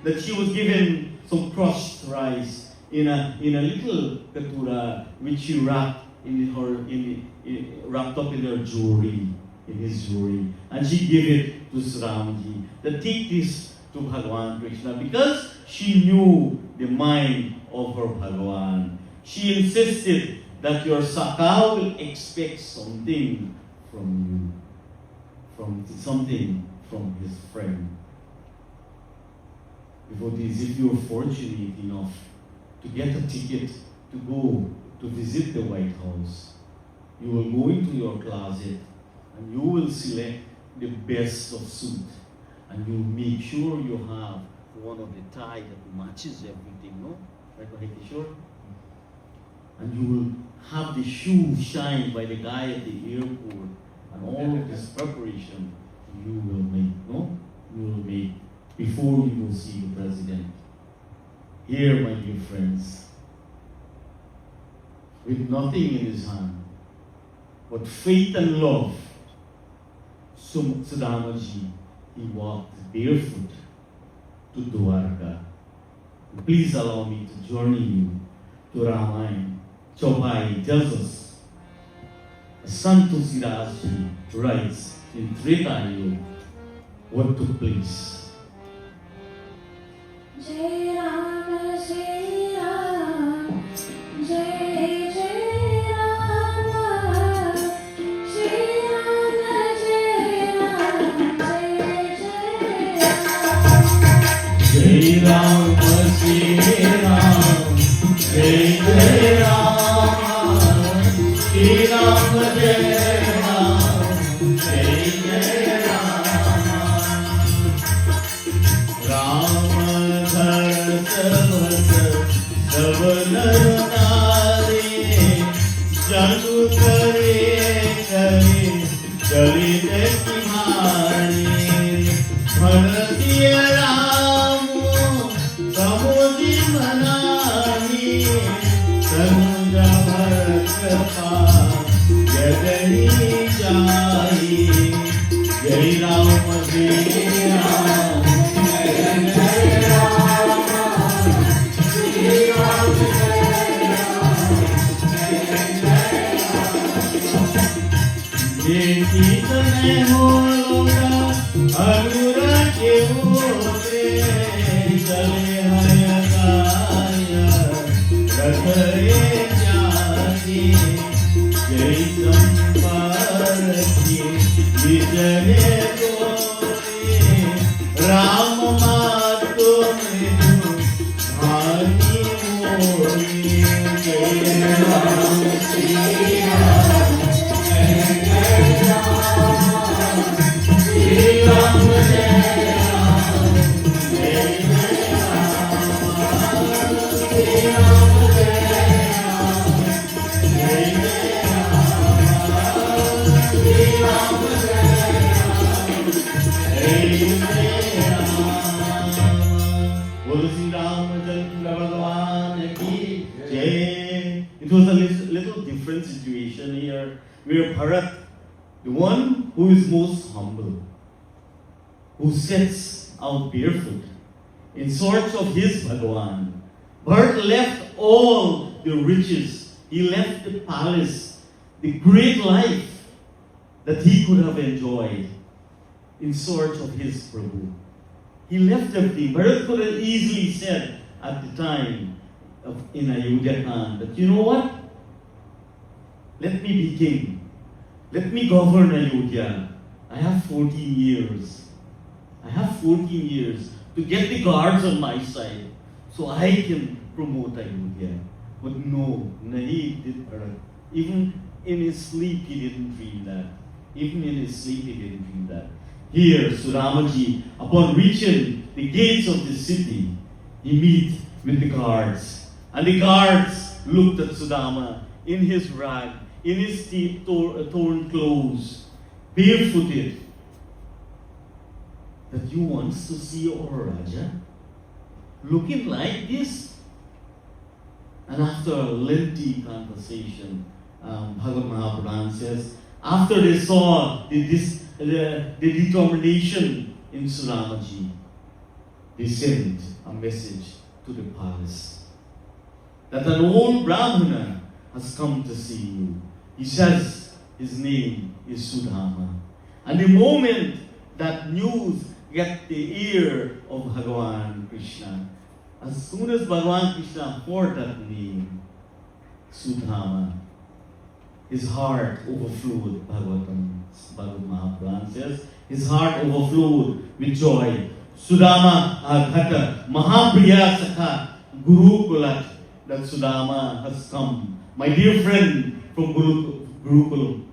That she was given some crushed rice in a little katura which she wrapped wrapped up in her jewelry, in his jewelry, and she gave it to Sramji. That take this to Bhagwan Krishna, because she knew the mind of her Bhagwan. She insisted that your Saka will expect something from you, something from his friend. Devotees, if you are fortunate enough to get a ticket to go to visit the White House, you will go into your closet and you will select the best of suit, and you make sure you have one of the tie that matches everything, no? Right, Mahekeshwar? And you will have the shoe shined by the guy at the airport, and all of this preparation you will make, no? You will make before you will see the president. Here, my dear friends, with nothing in his hand but faith and love, Sudamaji, he walked barefoot to Dwarka. Please allow me to journey you to Ramayana. Chaupai tells us, Sant Tulsidas writes in Treta Yuga what took place. Jai Ram, Jai Ram, Jai Jai Ram, Jai Ram, Jai Ram, Jai Jai Ram. Jai Ram, Jai Ram, Jai Jai Ram, Ram Dharat Bhat Sab Nar Nari, Janu Kare Kare Charit Kimhari, Bharatiya Ram Samudi Manani, Sanuja Bharata Yadani Jai, Jai Ram, Jai Ram. चले हयकाया रखरे जाती जय संपारती विजय गोरे राम मातो मृदु भानी मोरी जय राम श्री राम श्री राम जय It was a little different situation here, where Bharat, the one who is most humble, who sets out barefoot in search of his Bhagwan. Bharat left all the riches, he left the palace, the great life that he could have enjoyed in search of his Prabhu. He left everything. Bharat could have easily said at the time in Ayodhya Khan that, you know what? Let me be king. Let me govern Ayodhya. I have 14 years. I have 14 years to get the guards on my side so I can promote Ayodhya. But no, nahi did Bharat. Even in his sleep he didn't dream that. Even in his sleep he didn't dream that. Here, Sudamaji, upon reaching the gates of the city, he meet with the guards. And the guards looked at Sudama in his rag, in his torn clothes, barefooted. That you wants to see our Raja looking like this? And after a lengthy conversation, Bhagwan Mahapuran says, after they saw the determination in Sudamaji, they sent a message to the palace that an old Brahmana has come to see you. He says his name is Sudama. And the moment that news get the ear of Bhagwan Krishna, as soon as Bhagwan Krishna heard that name, Sudama, his heart overflowed. Bhagwan Mahapuran says, his heart overflowed with joy. Sudama Katha, Mahapriya Sakha, Guru Kulat, that Sudama has come. My dear friend from Gurukulam,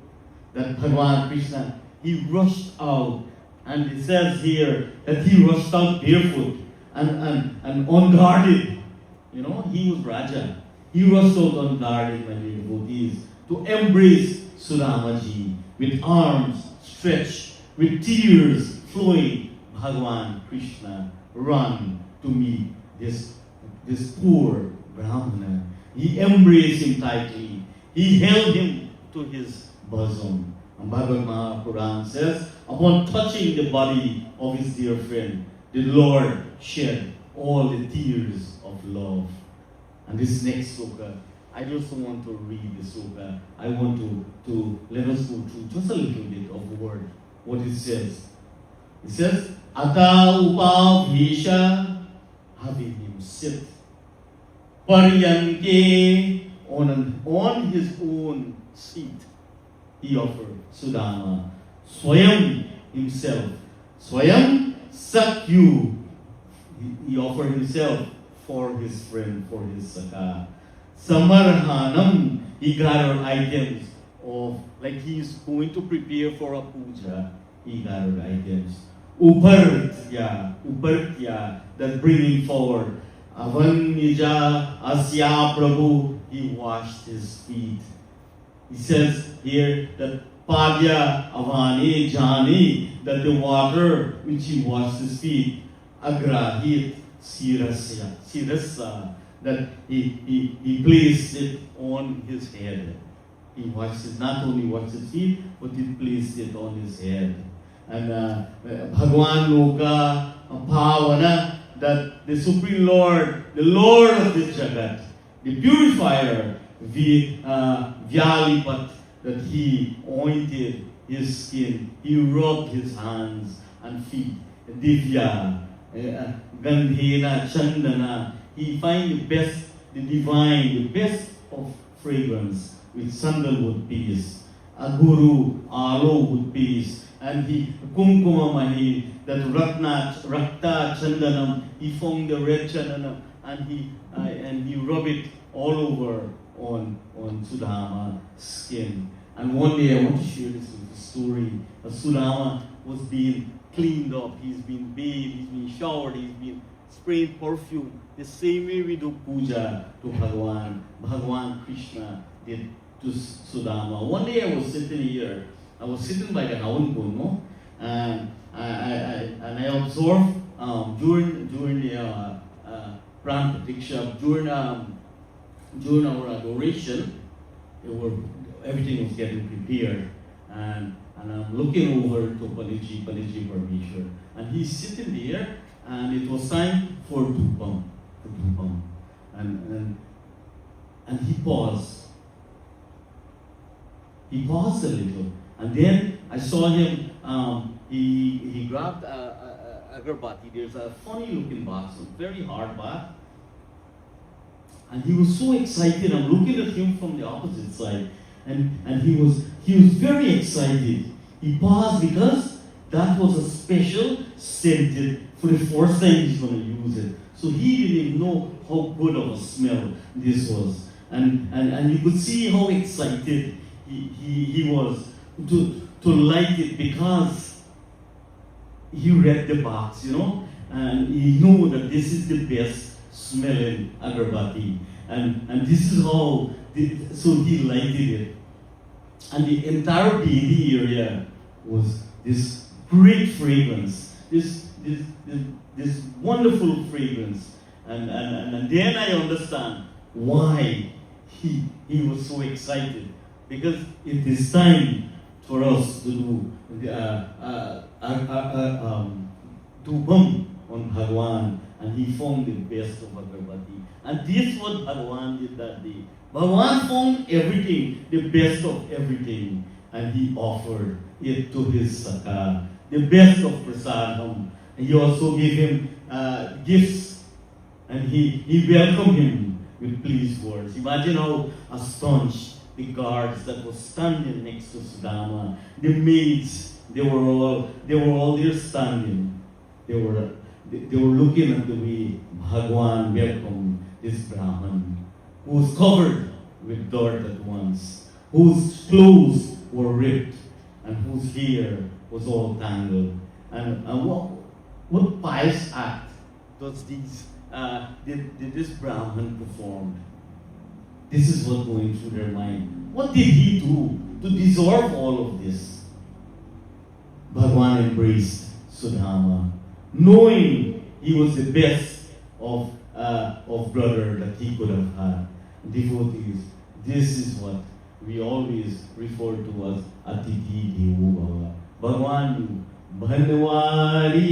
that Bhagwan Krishna, he rushed out. And it says here that he rushed out barefoot and unguarded. You know, he was Raja. He rushed out unguarded, my dear devotees, to embrace Sudamaji with arms stretched, with tears flowing. Bhagwan Krishna run to meet this poor Brahmana. He embraced him tightly. He held him to his bosom. And Bhagwan Mahapuran says, upon touching the body of his dear friend, the Lord shed all the tears of love. And this next sloka, I just want to read the sloka. I want to let us go through just a little bit of the word, what it says. It says, Ata upabhisha, having him sit, Paryanke, on his own seat, he offered Sudama, Swayam himself, Swayam Sakyu, he offered himself for his friend, for his Sakha. Samarhanam, he gathered items of, like he is going to prepare for a puja, he gathered items. Upartya, that bringing forward. Avanija Asya Prabhu, he washed his feet. He says here that Padya Avani Jani, that the water which he washed his feet, Agrahit Sirasa, that he placed it on his head. He washed it, not only washed his feet, but he placed it on his head. And Bhagwan Loka Bhavana, that the Supreme Lord, the Lord of this Jagat, the purifier, Vyalipat, that he anointed his skin, he rubbed his hands and feet, Divya, Gandhena, Chandana. He find the best, the divine, the best of fragrance with sandalwood piece. A guru, aloe piece, and he kumkuma mahi, that rakta chandanam. He found the red chandanam, and he rub it all over on Sudama's skin. And one day I want to share this with the story. Sudama was being cleaned up. He's been bathed. He's been showered. He's been spraying perfume. The same way we do puja to Bhagwan. Bhagwan Krishna did to Sudama. One day I was sitting here. I was sitting by the Hawan Kuno, and I observed during the Pran Pratiksha, during our adoration, everything was getting prepared, and I'm looking over to Paliji Parmeshwar, and he's sitting there, and it was time for Dhupam, and he paused. He paused a little, and then I saw him. He grabbed a agarbatti. There's a funny looking box, a very hard box. And he was so excited. I'm looking at him from the opposite side, and he was very excited. He paused because that was a special scented. For the first time he's going to use it, so he didn't even know how good of a smell this was, and you could see how excited he was to light it, because he read the box, and he knew that this is the best smelling agarbatti, and this is how, so he lighted it. And the entire baby area was this great fragrance, this wonderful fragrance. And then I understand why he was so excited. Because it is time for us to do Dhupam on Bhagwan, and he found the best of agarbatti. And this is what Bhagwan did that day. Bhagwan found everything, the best of everything, and he offered it to his Saka, the best of prasadam. And he also gave him gifts, and he welcomed him with pleased words. Imagine how astonished the guards that were standing next to Sudama, the maids, they were all there standing. They were looking at the way Bhagwan welcomed this Brahman, who was covered with dirt at once, whose clothes were ripped, and whose hair was all tangled. And what pious act does did this Brahman perform? This is what's going through their mind. What did he do to deserve all of this? Bhagwan embraced Sudama, knowing he was the best of brother that he could have had. Devotees, this is what we always refer to as Atiti Devo Bhava. Bhagwan Bhanwari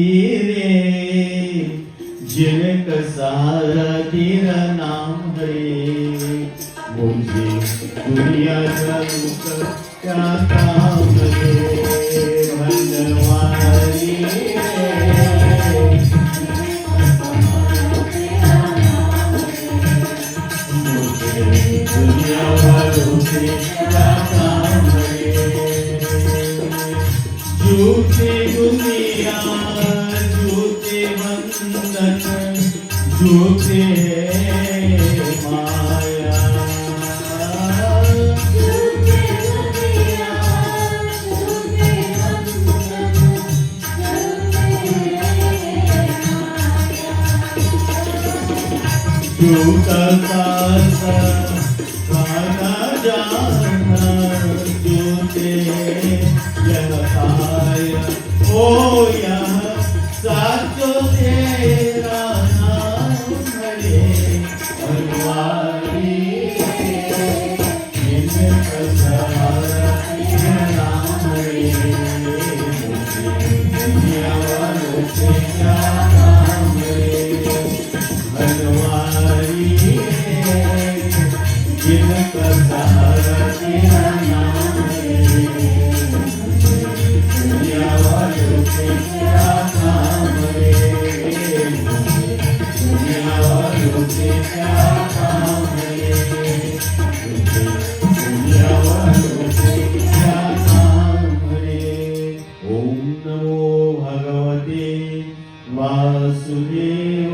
Re Jinka Sahara Tira Naam Hare Mujhe Duniya Jaluk Kya Kaam Re Bhanwari Re Mujhe Duniya Jaluk Kya Kaam Re Jhoote Duniya Jhoote Bandhan Jhoote Maya Jhota Kasa Kana Jana Jhoote Yahaya Oh Yah Sacho Tera Naam Hare Bhanwari Jinka Sahara Tera Naam Hare Mujhe Duniya Walon se Kya Kaam Hare Bhanwari Jinka Sahara Tera Naam Hare Duniya Walon se Kya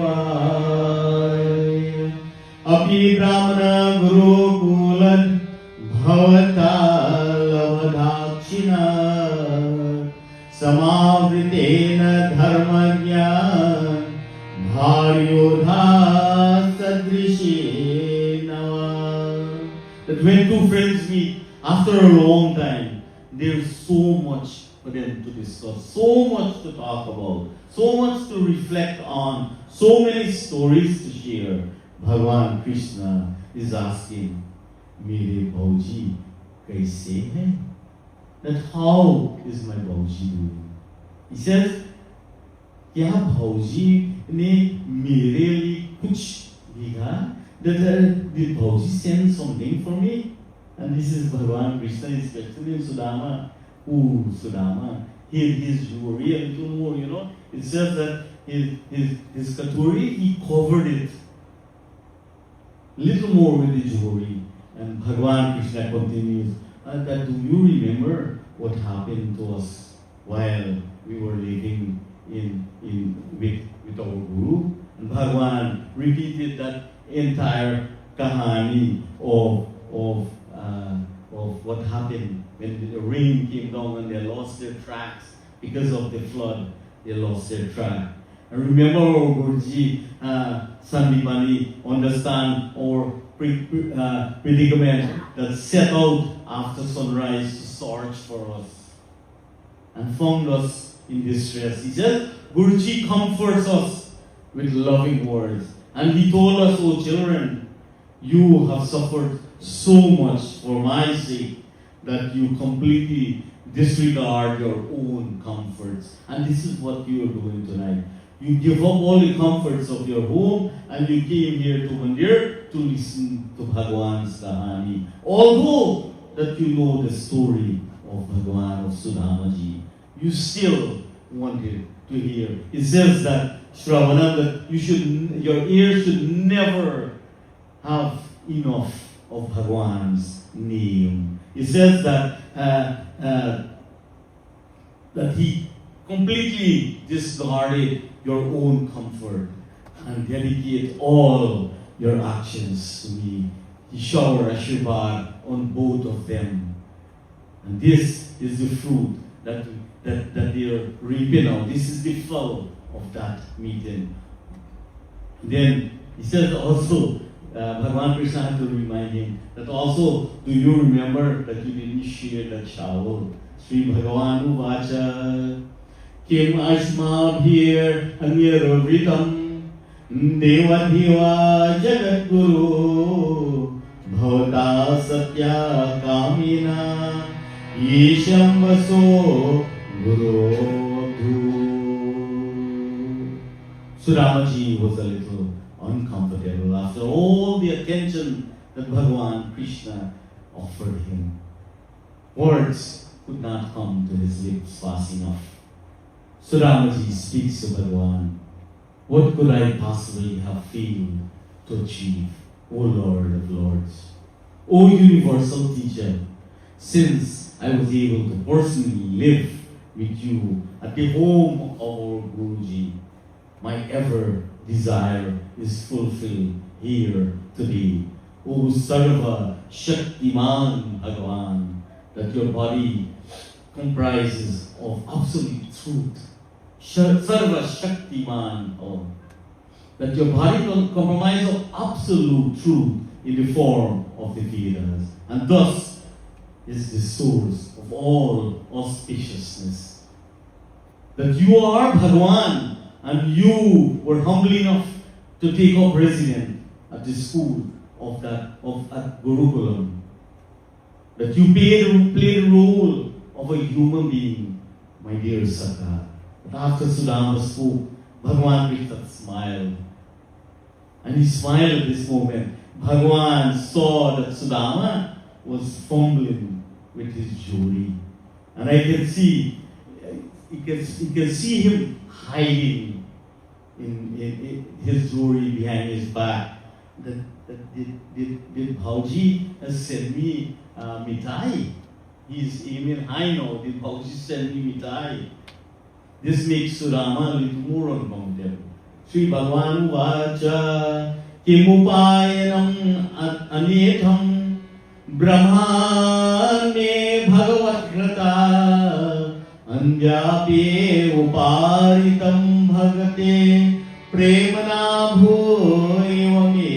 Devaya Api Brahmana Gurukulan Bhavata Lavadakshina Samavritena Dharmagya Bharyodha Sadrishena. That when two friends meet after a long time, there's so much for them to discuss, so much to talk about, so much to reflect on, so many stories to share. Bhagwan Krishna is asking, Mere Bauji, kaise hai? That how is my Bauji doing? He says, Kya Bauji ne mere liye kuch bhiga? Did Bauji send something for me? And this is Bhagwan Krishna is questioning Sudama. Ooh, Sudama, his jewelry a little more, you know. It says that his katuri, he covered it little more with the jewelry. And Bhagwan Krishna continues, that do you remember what happened to us while we were living with our Guru? And Bhagwan repeated that entire kahani of what happened when the rain came down and they lost their tracks because of the flood. They lost their track. And remember our Guruji Sandipani understand our predicament that set out after sunrise to search for us and found us in distress. He said, Guruji comforts us with loving words. And he told us, oh children, you have suffered so much for my sake that you completely disregard your own comforts. And this is what you are doing tonight. You give up all the comforts of your home and you came here to Mandir to listen to Bhagwan's Kahani. Although that you know the story of Bhagwan, of Sudamaji, you still wanted to hear. It says that Shravanam, that your ears should never have enough of Bhagwan's name. It says that that he completely discarded your own comfort and dedicate all your actions to me. He showered Ashirvad on both of them. And this is the fruit that they are reaping now. This is the flow of that meeting. Then he says also, Bhagwan Krishna had to remind him that also, do you remember that you didn't share that shower? Sri Bhagavan Uvacha Kim Ashma Bhir Aniravritam Deva Deva Jagat Guru Bhavata Satya Kamina Yesham Vaso Guru Abdhu. Suramaji was a little uncomfortable after all the attention that Bhagwan Krishna offered him. Words could not come to his lips fast enough. Suramaji speaks to Bhagwan. What could I possibly have failed to achieve, O Lord of Lords? O universal teacher, since I was able to personally live with you at the home of our Guruji, my ever desire is fulfilled here today. O Sarva Shaktiman Bhagwan, that your body comprises of absolute truth. Sarva Shaktiman, that your body comprises of absolute truth in the form of the Vedas, and thus is the source of all auspiciousness. That you are Bhagwan, and you were humble enough to take up residence at the school at Gurukulam. That you played the role of a human being, my dear Saka. But after Sudama spoke, Bhagwan Krishna smiled. And he smiled at this moment. Bhagwan saw that Sudama was fumbling with his jewelry. And I can see, you can see him hiding in his jewelry behind his back. Did Bhauji send me mitai? He's aiming high now. Did Bhauji send me mitai? This makes Sudama a little more uncomfortable. Sri Bhagwan Vacha Kimupayanam Anetham Brahmane Bhagavakrata Andyape Uparitam Bhagate Premana Bhuvame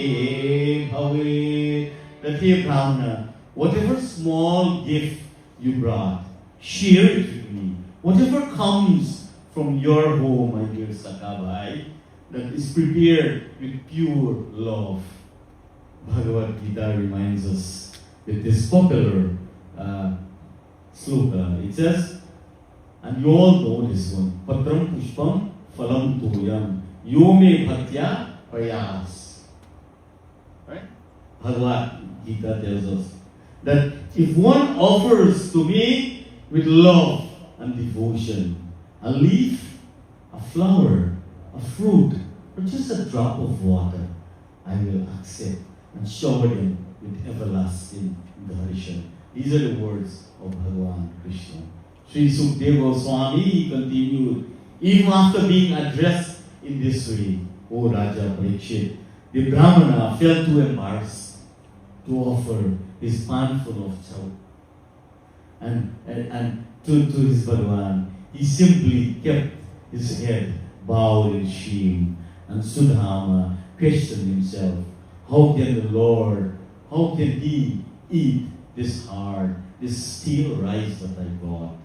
Bhave. That dear Brahmana, whatever small gift you brought, share it with me. Whatever comes from your home, my dear Sakabhai, that is prepared with pure love. Bhagavad Gita reminds us with this popular sloka. It says, and you all know this one, Patram Pushpam Phalam Tuyam Yome Bhatya Prayas. Right? Bhagavad Gita tells us that if one offers to me with love and devotion, a leaf, a flower, a fruit, or just a drop of water, I will accept and shower them with everlasting darshan. These are the words of Bhagwan Krishna. Sri Sukadeva Goswami continued, even after being addressed in this way, O Raja Parikshit, the Brahmana felt too embarrassed to offer his panful of chow. And to his Bhagwan, he simply kept his head bowed in shame. And Sudhama questioned himself, how can the Lord, how can he eat this hard, this stale rice that I got?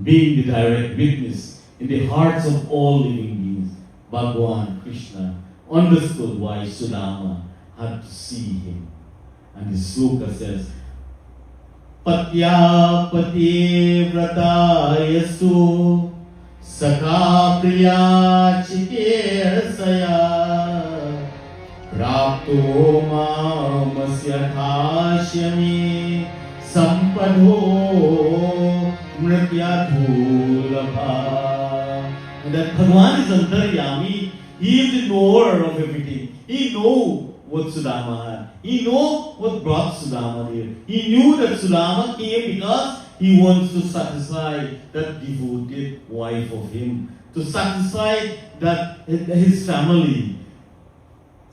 Being the direct witness in the hearts of all living beings, Bhagwan Krishna understood why Sudhama had to see him. And the sloka says, Patya pati vratayasu Saka priya chikersaya Prapto mamasya khashyami Sampadho mrityadhulabha. And that Bhagwan is antaryami. He is the knower of everything. He knows what Sudama had. He knows what brought Sudama here. He knew that Sudama came because he wants to satisfy that devoted wife of him, to satisfy that his family.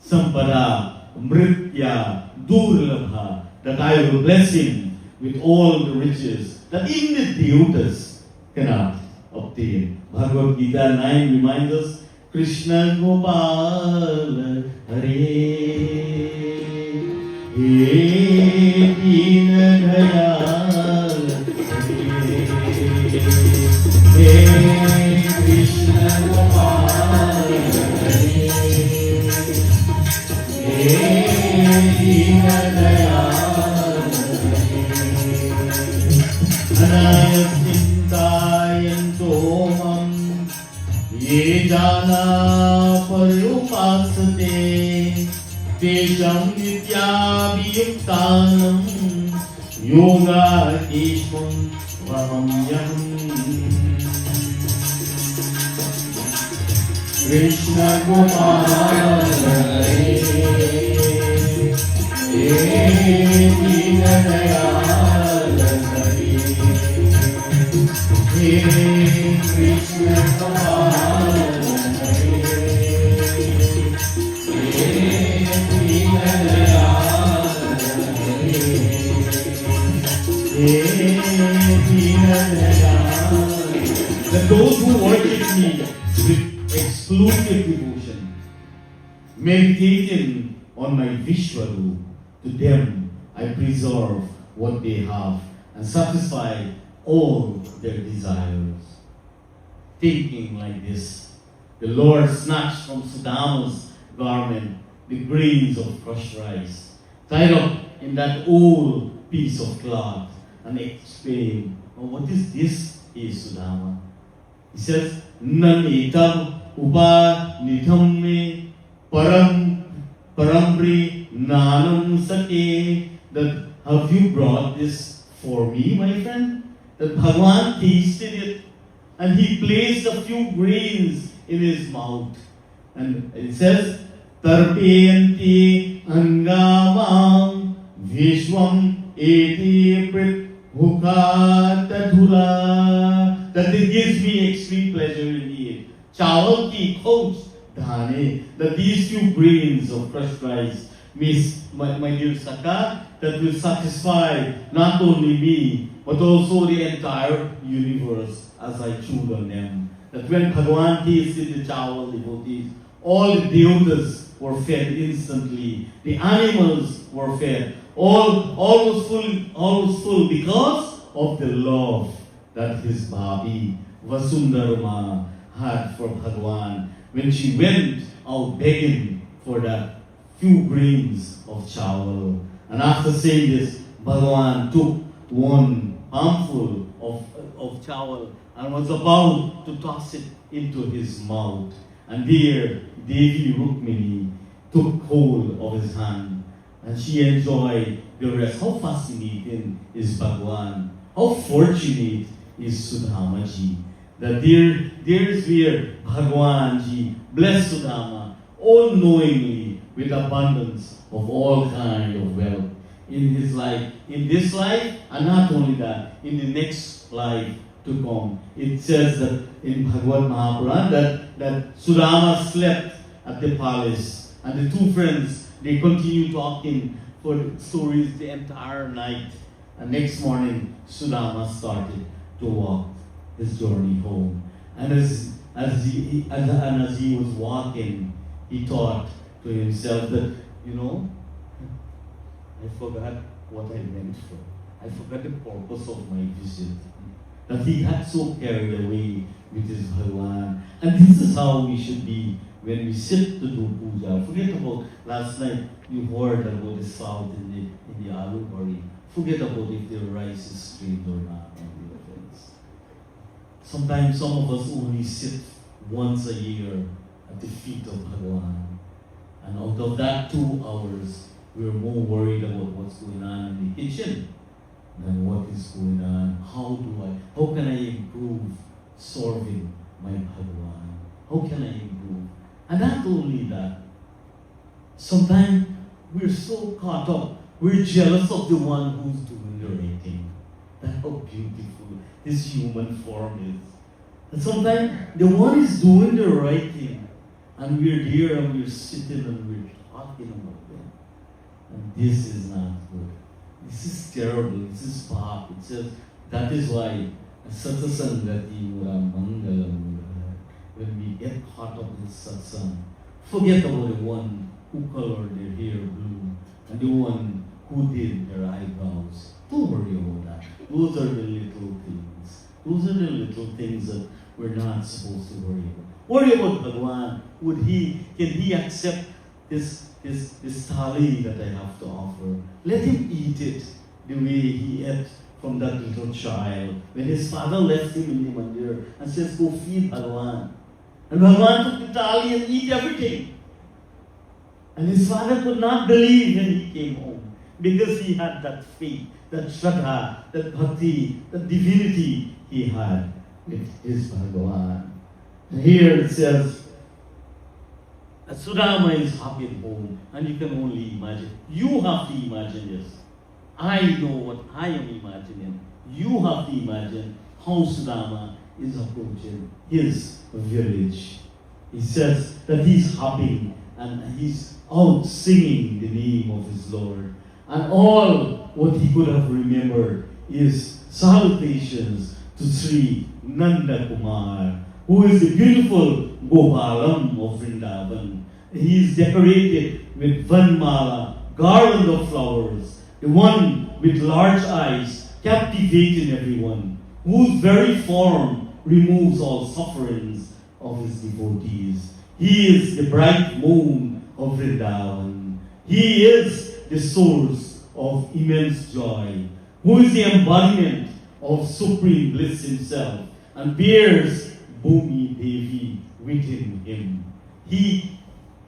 Sampada, Mritya, Durlabha, that I will bless him with all the riches that even the deotas cannot obtain. Bhagavad Gita 9 reminds us, Krishna Gopal Hare He Deenadayal Hare Krishna Gopal Hare He Deenadayal Anaya Chintayanto Mam Ye jana parupasate tesham nityabhiyuktanam yoga tesham vamyam. Krishna Gopal Hare He Deenadayal Hare He Krishna Gopal Hare He Deenadayal Hare He Deenadayal. That those who worship me with exclusive devotion, meditating on my Vishwaru, to them I preserve what they have and satisfy all their desires. Thinking like this, the Lord snatched from Sudama's garment the grains of crushed rice, tied up in that old piece of cloth, and explained, oh, what is this, hey Sudama? He says, Nanitam upa nitham me parambri nanam sake. That have you brought this for me, my friend? That Bhagwan tasted it and he placed a few grains in his mouth. And it says, Tarpeyanti angamam vishwam eti prit hukatadhula. That it gives me extreme pleasure in eating. Chawal ki खोज dhane, that these few grains of crushed rice, my dear Saka, that will satisfy not only me, but also the entire universe as I chewed on them. That when Bhagwan tasted the chawal, devotees, all the devatas were fed instantly. The animals were fed. All was full because of the love that his Bhabi Vasundarma had for Bhagwan when she went out begging for that few grains of chawal. And after saying this, Bhagwan took one armful of chawal and was about to toss it into his mouth. And there, Devi Rukmini took hold of his hand and she enjoyed the rest. How fascinating is Bhagwan? How fortunate is Sudhamaji? That there is where Bhagwanji blessed Sudama all-knowingly with abundance of all kind of wealth in his life, in this life, and not only that, in the next life to come. It says that in Bhagavad Mahapuran that Sudama slept at the palace, and the two friends, they continued talking for stories the entire night. And next morning, Sudama started to walk his journey home. And as he was walking, he thought to himself that, I forgot what I went for. I forgot the purpose of my visit. That he got so carried away with his Bhagwan. And this is how we should be when we sit to do puja. Forget about last night you heard about the salt in the aloo curry. Forget about if the rice is strained or not on the offense. Sometimes some of us only sit once a year at the feet of Bhagwan. And out of that 2 hours, we're more worried about what's going on in the kitchen than what is going on. How can I improve serving my Bhagwan? How can I improve? And not only that, sometimes we're so caught up, we're jealous of the one who's doing the right thing. That's how beautiful this human form is. And sometimes the one is doing the right thing, and we're there and we're sitting and we're talking about them. And this is not good. This is terrible. This is pap. It says that is why satsangati mura mangalam. When we get caught up in satsang, forget about the one who colored their hair blue and the one who did their eyebrows. Don't worry about that. Those are the little things. Those are the little things that we're not supposed to worry about. Worry about Bhagwan. Can he accept this thali that I have to offer? Let him eat it the way he ate from that little child. When his father left him in the mandir and says, go feed Bhagwan. And Bhagwan took the thali and eat everything. And his father could not believe when he came home because he had that faith, that shraddha, that bhakti, that divinity he had with his Bhagwan. And here it says, Sudama is happy at home, and you can only imagine. You have to imagine this. I know what I am imagining. You have to imagine how Sudama is approaching his village. He says that he's hopping and he's out singing the name of his Lord. And all what he could have remembered is salutations to Sri Nanda Kumar, who is the beautiful Gopalam of Vrindavan. He is decorated with Vanmala, garland of flowers, the one with large eyes, captivating everyone, whose very form removes all sufferings of his devotees. He is the bright moon of Vrindavan. He is the source of immense joy, who is the embodiment of supreme bliss himself, and bears Bhumi Devi within him. He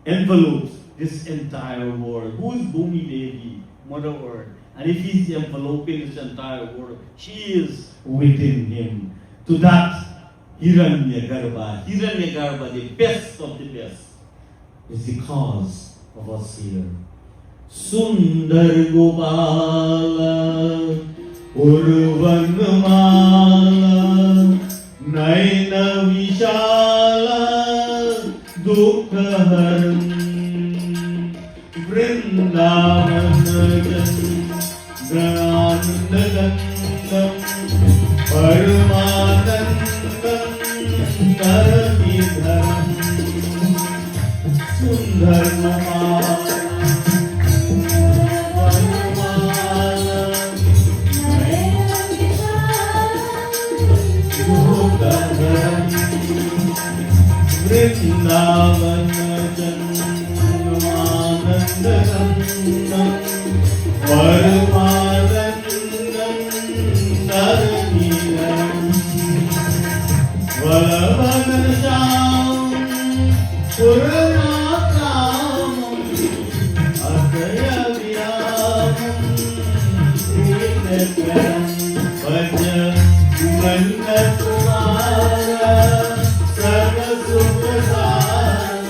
envelopes this entire world. Who is Bhumi Devi? Mother Earth. And if he's enveloping this entire world, she is within him. To that, Hiranyagarbha, the best of the best, is the cause of us here. Sundar Gopala, Urvanmala, Naina Vishala, Dukha Haram Vrindavan Granandagandam Paramanandam Karamidharam Sundarmamala Vrindavan Janmanandagandam Paramanandam Karamidharam Valavanasham Puranakamam Akayavyamam Srinacharam Vaja Mannakumara Sarvasukhasaram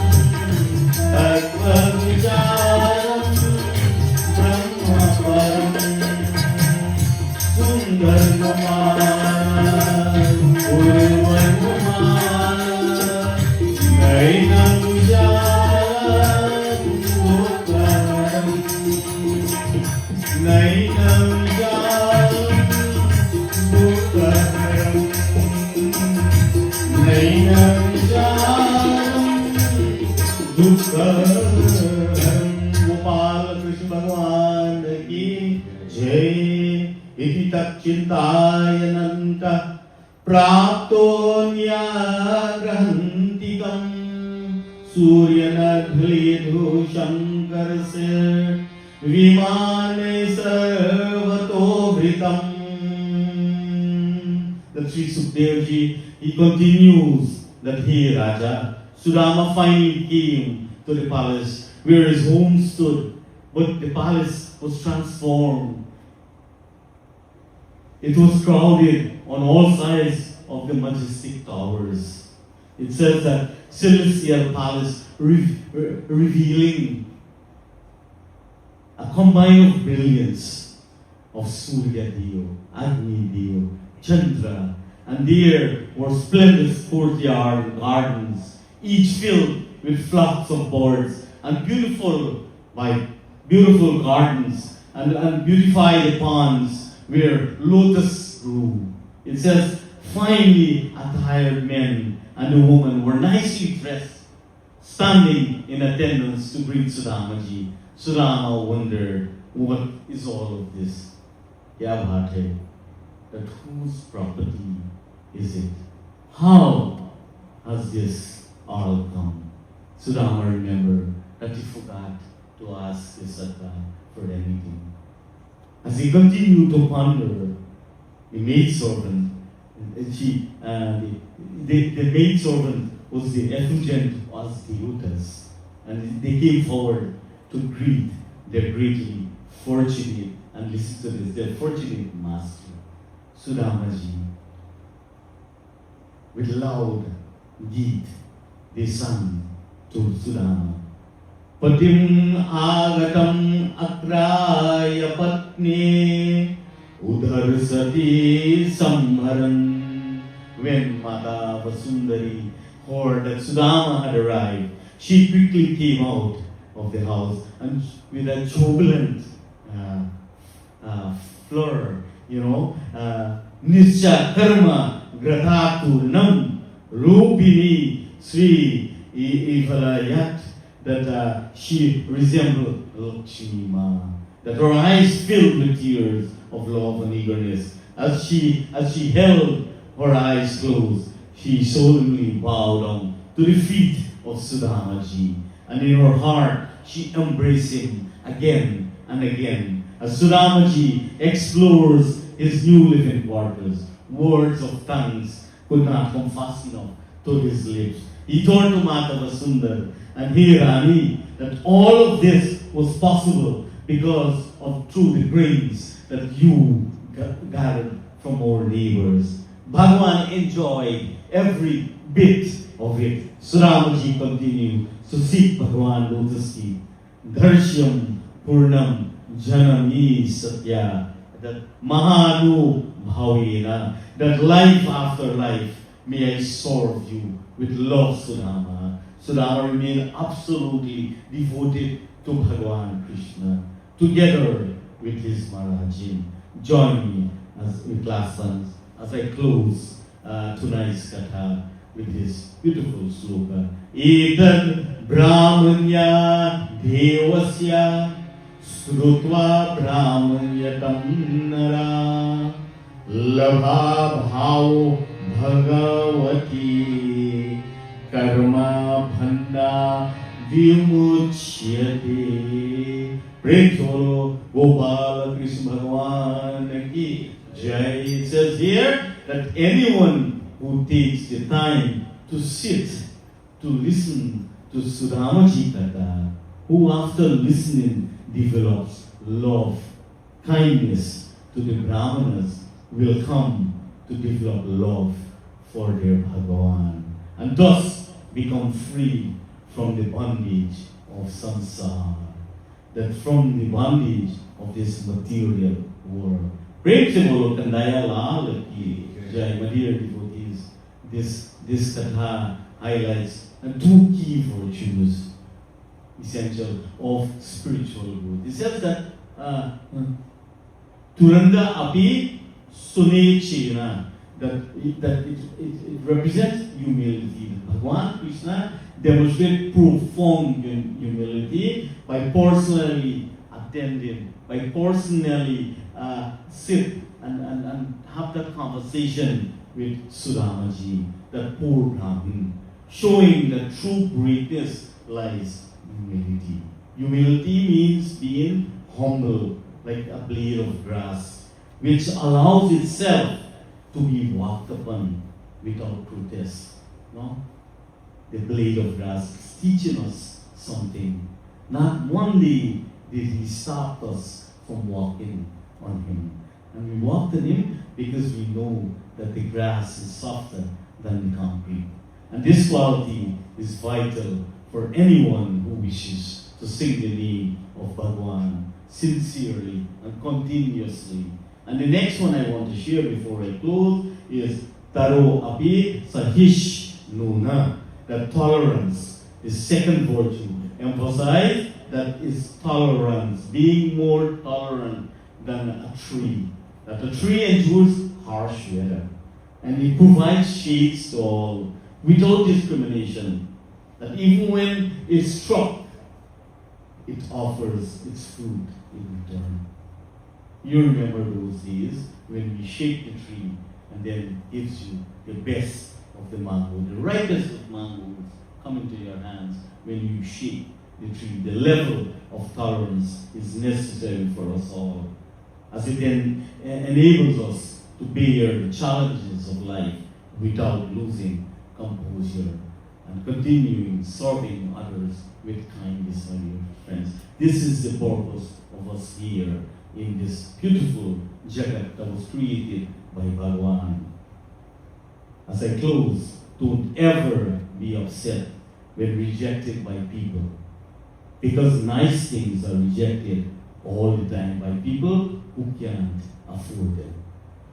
Tattvavicharam Brahmaparam Sundarmamala Gopal Krishna Bhagwan ki jai. Iti tat chintayananta prapto nyagrahantikam suryanadhlidu shankarasya vimane sarvato vritam. The Sri Sukdev Ji, he continues that here Raja Sudama finally came to the palace where his home stood, but the palace was transformed. It was crowded on all sides of the majestic towers. It says that celestial palace revealing a combine of brilliance of Surya Deo, Agni Deo, Chandra, and there were splendid courtyard and gardens, each filled with flocks of birds and beautiful gardens and beautified ponds where lotus grew. It says, finely attired men and women were nicely dressed, standing in attendance to greet Sudamaji. Sudama wondered, what is all of this? Kya baat hai? That whose property is it? How has this all come? Sudama remembered that he forgot to ask his Katha for anything. As he continued to ponder, the maidservant, the maidservant was the effulgent as the lotus, and they came forward to greet their greatly fortunate, and listen to this, their fortunate master, Sudamaji. With loud geet, they sang to Sudama. Patim agatam akraya patne udhar sati samharan. When Mata Vasundari heard that Sudama had arrived, she quickly came out of the house and with a jubilant floor, Nischa Karma Gratatu Nam Rupini Sri Ivalayat, that she resembled Lakshmi Ma, that her eyes filled with tears of love and eagerness. As she held her eyes closed, she solemnly bowed down to the feet of Sudamaji, and in her heart she embraced him again and again. As Sudamaji explores his new living quarters, words of thanks could not come fast enough to his lips. He turned to Mata Vasundar and he Rani that all of this was possible because of through the grains that you gathered from our neighbors. Bhagwan enjoyed every bit of it. Suramaji continued to seek Bhagwan lotus feet. Darshyam Purnam Janami Satya, that Mahanu Bhavena, that life after life may I serve you with love, Sudama. Sudama remained absolutely devoted to Bhagwan Krishna, together with his Maharajin. Join me with class sons as I close tonight's Katha with this beautiful sloka. Etan Brahmanya Devasya Srutva Brahmanya Tamnara Labha Bhao Bhagavati Karma Bhanda Vimuchyate. Pray to Gopala Krishna Bhagwan ki Jai. It says here that anyone who takes the time to sit, to listen to Sudamaji Katha, who after listening develops love, kindness to the Brahmanas, will come to develop love for their Bhagavan, and thus become free from the bondage of samsara, that from the bondage of this material world. Prem se bolo Kandaya Lal ki Jai. My dear devotees, this Katha highlights two key virtues, essential of spiritual growth. It says that Turanda Api Sune Chena, that it represents humility. Bhagwan Krishna demonstrates profound humility by personally attending, by personally sit and have that conversation with Sudamaji, that poor Brahmin, showing that true greatness lies in humility. Humility means being humble, like a blade of grass, which allows itself to be walked upon without protest. No? The blade of grass is teaching us something. Not one day did he stop us from walking on him. And we walked on him because we know that the grass is softer than the concrete. And this quality is vital for anyone who wishes to sing the name of Bhagwan sincerely and continuously. And the next one I want to share before I close is Taro Api Sahish Nuna, that tolerance is second virtue. Emphasize that is tolerance, being more tolerant than a tree. That a tree endures harsh weather, and it provides shades to all without discrimination. That even when it's struck, it offers its fruit in return. You remember those days when we shake the tree and then it gives you the best of the mango, the ripest of mangoes come into your hands when you shake the tree. The level of tolerance is necessary for us all, as it then enables us to bear the challenges of life without losing composure and continuing serving others with kindness, my dear friends. This is the purpose of us here in this beautiful Jagat that was created by Bhagwan. As I close, don't ever be upset when rejected by people, because nice things are rejected all the time by people who can't afford them.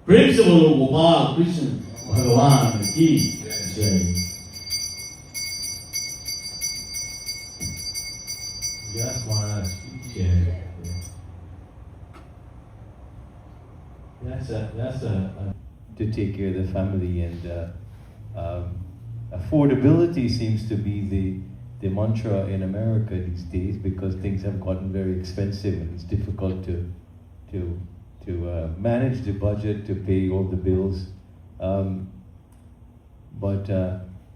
Prem se bolo Gopal Krishna Bhagwan ki Jai. Yes, Maharaj. Yeah. That's to take care of the family, and affordability seems to be the mantra in America these days, because things have gotten very expensive and it's difficult to manage the budget, to pay all the bills. But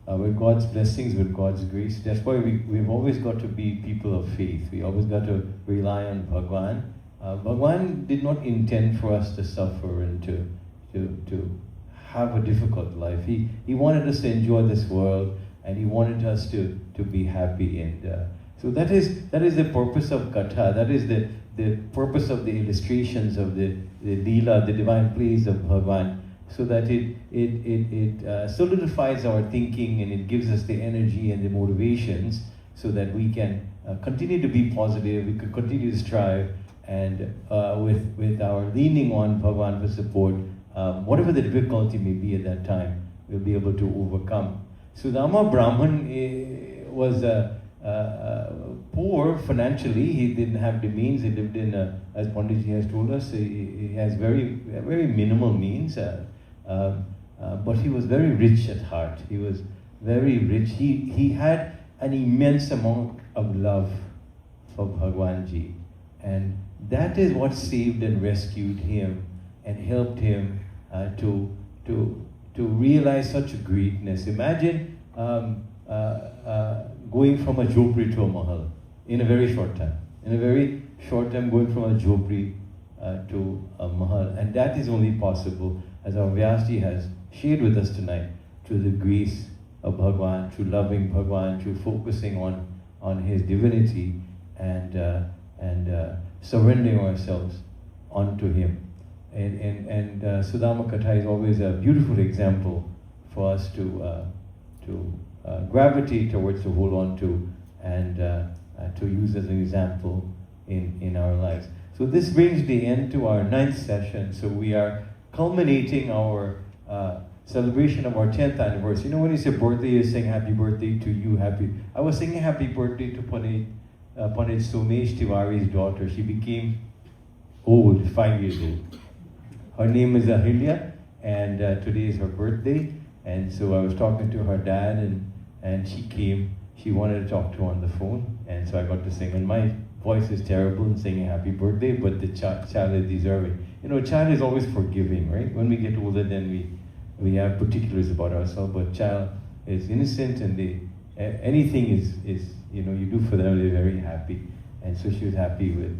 with God's blessings, with God's grace, that's why we've always got to be people of faith. We always got to rely on Bhagwan. Bhagwan did not intend for us to suffer and to have a difficult life. He wanted us to enjoy this world, and he wanted us to be happy. And so that is the purpose of Katha. That is the purpose of the illustrations of the Leela, the divine plays of Bhagwan, so that it solidifies our thinking, and it gives us the energy and the motivations so that we can continue to be positive, we can continue to strive, and with our leaning on Bhagwan for support, whatever the difficulty may be at that time, we'll be able to overcome. Sudama Brahman was poor financially. He didn't have the means. He lived in, as Panditji has told us, he has very minimal means. But he was very rich at heart. He was very rich. He had an immense amount of love for Bhagwanji, and that is what saved and rescued him and helped him to realize such a greatness. Imagine going from a jhopri to a mahal in a very short time. In a very short time, going from a jhopri to a mahal, and that is only possible, as our Vyasji has shared with us tonight, through the grace of Bhagwan, through loving Bhagwan, through focusing on his divinity and surrendering ourselves onto him. And Sudama Katha is always a beautiful example for us to gravitate towards, to hold on to, and to use as an example in our lives. So this brings the end to our 9th session. So we are culminating our celebration of our 10th anniversary. You know, when you say birthday, you sing happy birthday to you, I was singing happy birthday to Pandit Somesh Tiwari's daughter. She became old, 5 years old. Her name is Ahilya, and today is her birthday. And so I was talking to her dad, and she came. She wanted to talk to her on the phone, and so I got to sing. And my voice is terrible in singing happy birthday, but the child is deserving. You know, child is always forgiving, right? When we get older, then we have particulars about ourselves, but child is innocent, and anything is you know, you do for them, they're very happy. And so she was happy with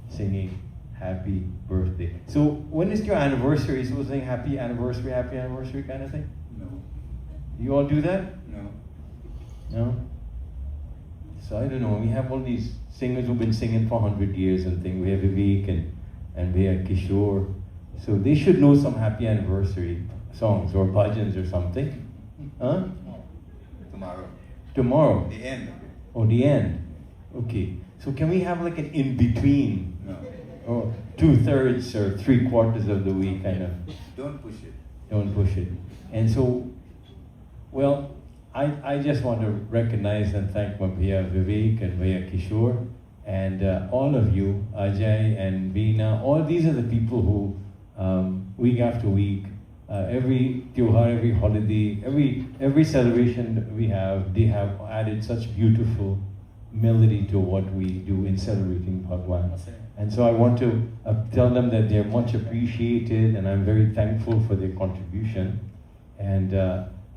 singing happy birthday. So when is your anniversary? So saying happy anniversary kind of thing? No. You all do that? No. No? So I don't know, we have all these singers who've been singing for 100 years and things. We have Vivek and we have Kishore. So they should know some happy anniversary songs or bhajans or something. Huh? Tomorrow? The end. Oh, the end. Okay. So can we have like an in-between? No. Or 2/3 or 3/4 of the week kind of? Don't push it. Don't push it. And so, well, I just want to recognize and thank my Bhaiya Vivek and Bhaiya Kishore and all of you, Ajay and Veena. All these are the people who, week after week, every Tyohar, every holiday, every celebration that we have, they have added such beautiful melody to what we do in celebrating Bhagwan. And so I want to tell them that they're much appreciated, and I'm very thankful for their contribution. And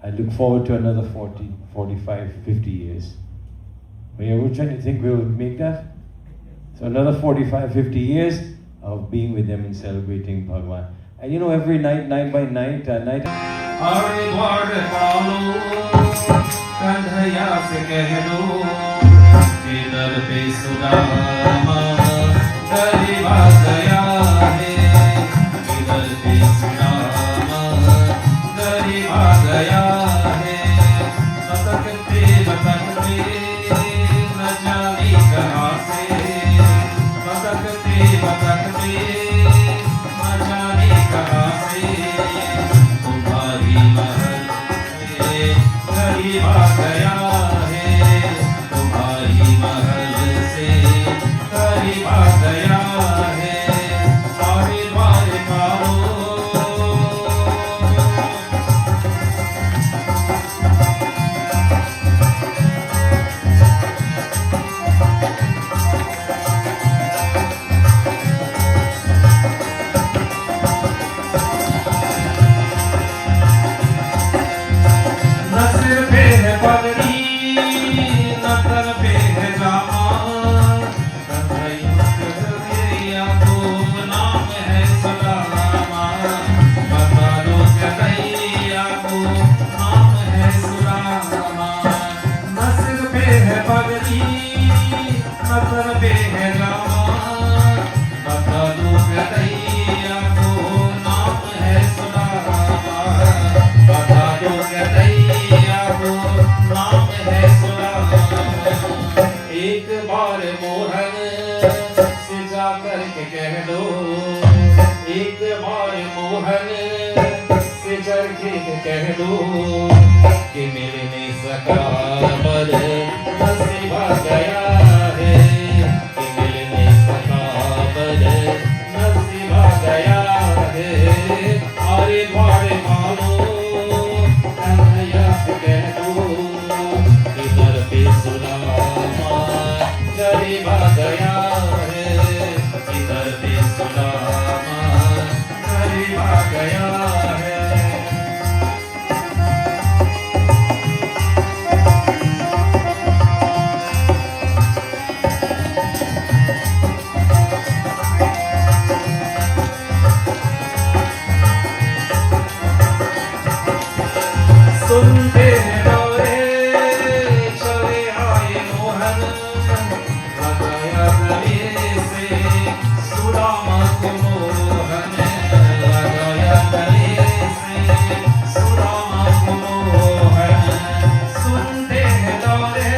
I look forward to another 40, 45, 50 years. Which one do you think we'll make that? So another 45, 50 years of being with them and celebrating Bhagwan. And you know, every night by night, एक बार मोहन से चढ़ कह दो कि मिल नहीं सका पर नसीबा गया है, कि मिल नहीं सका पर नसीबा गया है। आरे द्वारे मानो कन्हैया से कह दो कि दर पे सुदामा गरीबा गया है, कि दर पे सुदामा गरीबा गया है। सुनते हैं दौरे चले आए मोहन, लगाया गले से सुदामा को मोहन, लगाया गले से सुदामा को मोहन। सुनते हैं दौरे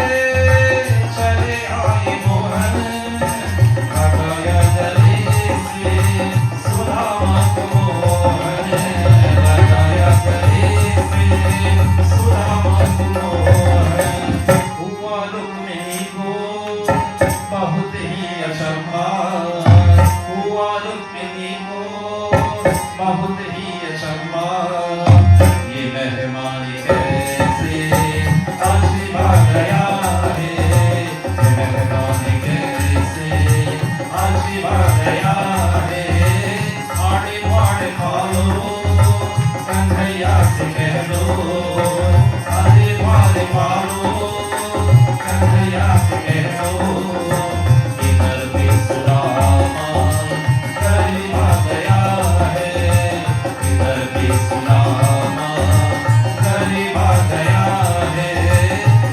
चले आए मोहन, लगाया गले से सुदामा को मोहन, लगाया गले सुदामा को मोहन। हुआ रुक्मिणी को बहुत ही अचंभा, हुआ रुक्मिणी को बहुत ही अचंभा, ये मेहमान कैसे अजबा गया है, ये मेहमान कैसे अजबा गया है। आड़े वाड़े खालो कन्हैया से कह दो, आड़े वाड़े खालो कन्हैया से कह दो कि दर पे सुदामा गरीबा गया है, कि दर पे सुदामा गरीबा गया है।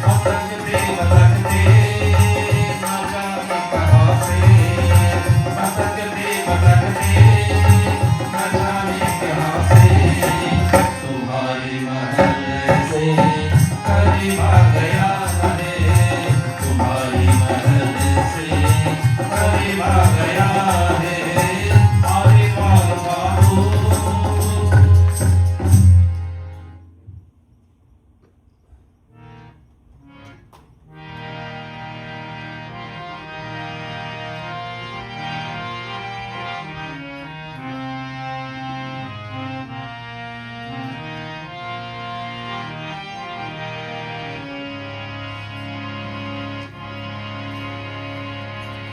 भटकते भटकते न जाने कहाँ से, भटकते भटकते न जाने कहाँ से, तुम्हारे महल से करीबा गया है, तुम्हारी महल से करीबा गया है। आरे पार पारो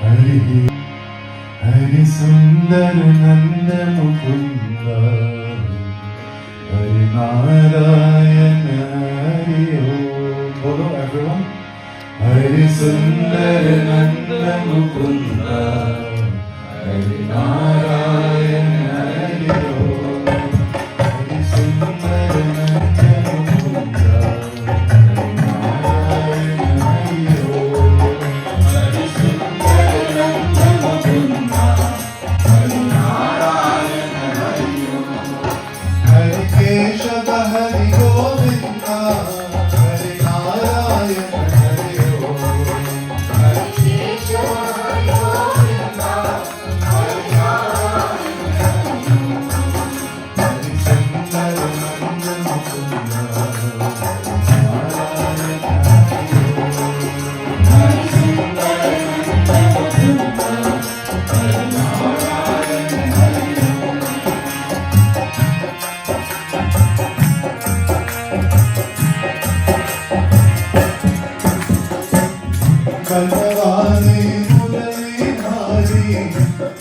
हरि हरि सुंदर नंद मुकुंद, हरि नारायण हरि ओम। बोलो एवरीवन, हरि सुंदर नंद मुकुंद, हरि नारायण हरि ओम। हरि सुंदर नंद मुकुंद, हरि नारायण हरि ओम। हरि सुंदर नंद मुकुंद, हरि नारायण हरि ओम। हरि केशव हरि गोविंद, हरि नारायण हरि ओम। हरि केशव हरि गोविंद, हरि नारायण हरि ओम। हरि सुंदर नंद मुकुंद, हरि नारायण हरि ओम। हरि सुंदर नंद मुकुंद, हरि नारायण हरि ओम। कलवानी मुरली धारी,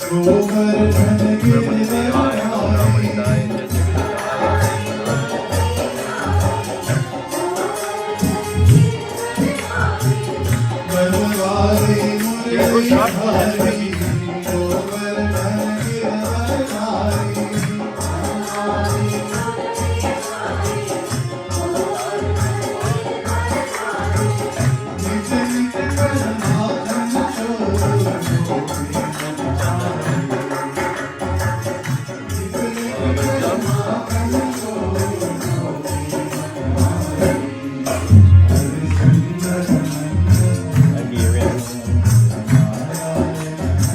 गोवर्धन गिरधारी। कलवानी मुरली धारी, गोवर्धन गिरधारी। निज निज कर माखन चोर, गोपी समाई। निज निज कर माखन चोर, गोपी समाई। हरि सुंदर नंद मुकुंद, हरि नारायण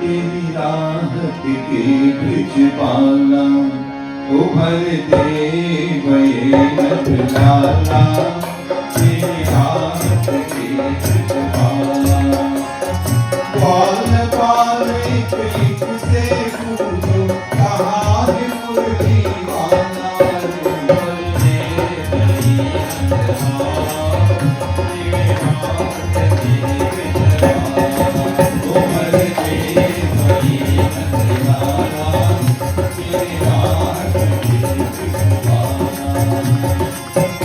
तेरी राहत के ब्रिज पाला उभर देव ये नट लाला तेरी राहत के ब्रिज पाला पाल पाल एक एक से पूछो कहाँ है मुरली वाला उभर देव ये नट लाला तेरी राहत के ब्रिज पाला उभर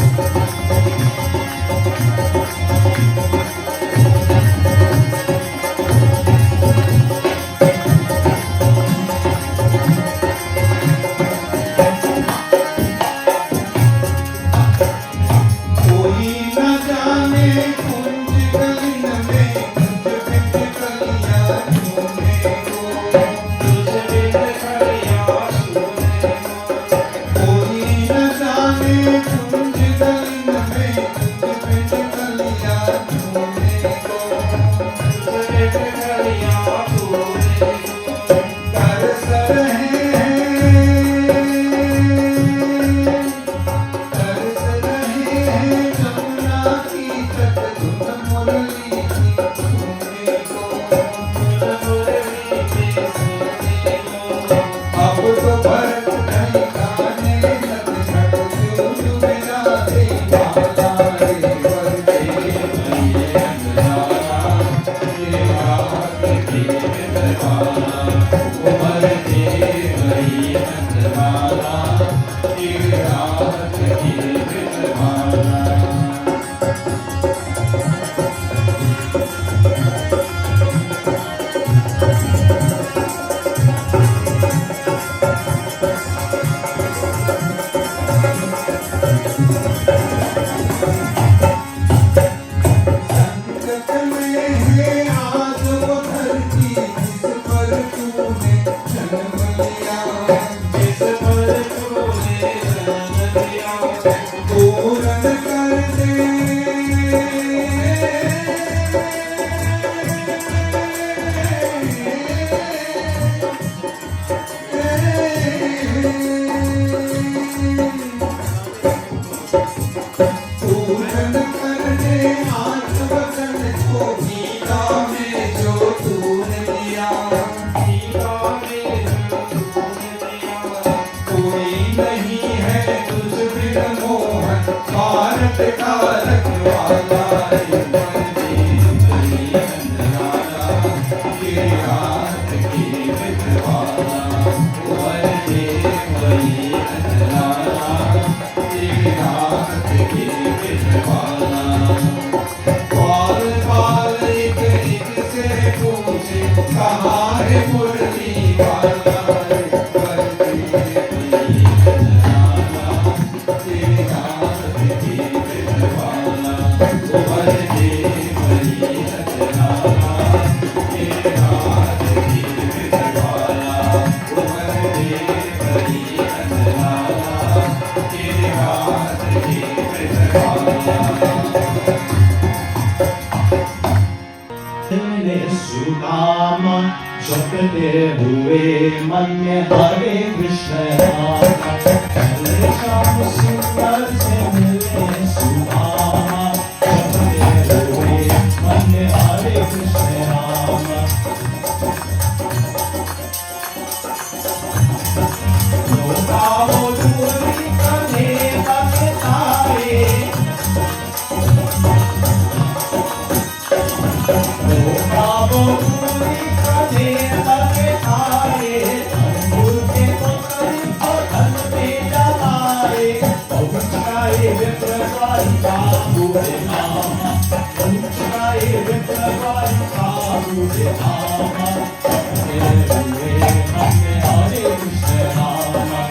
Hare जपते हुए मन में हरे कृष्ण नाम चले श्याम सुंदर से मिले सुदामा जपते हुए मन में हरे कृष्ण नाम लोकाओ दूरी करने लगे तारे लोकाओ दूरी करने लगे तारे अंगूर के पकड़े और धन पे जलाए पहुंचाए विप्रवारी बाबू रे नामा पहुंचाए विप्रवारी बाबू रे नामा जपते हुए मन में हरे कृष्ण नामा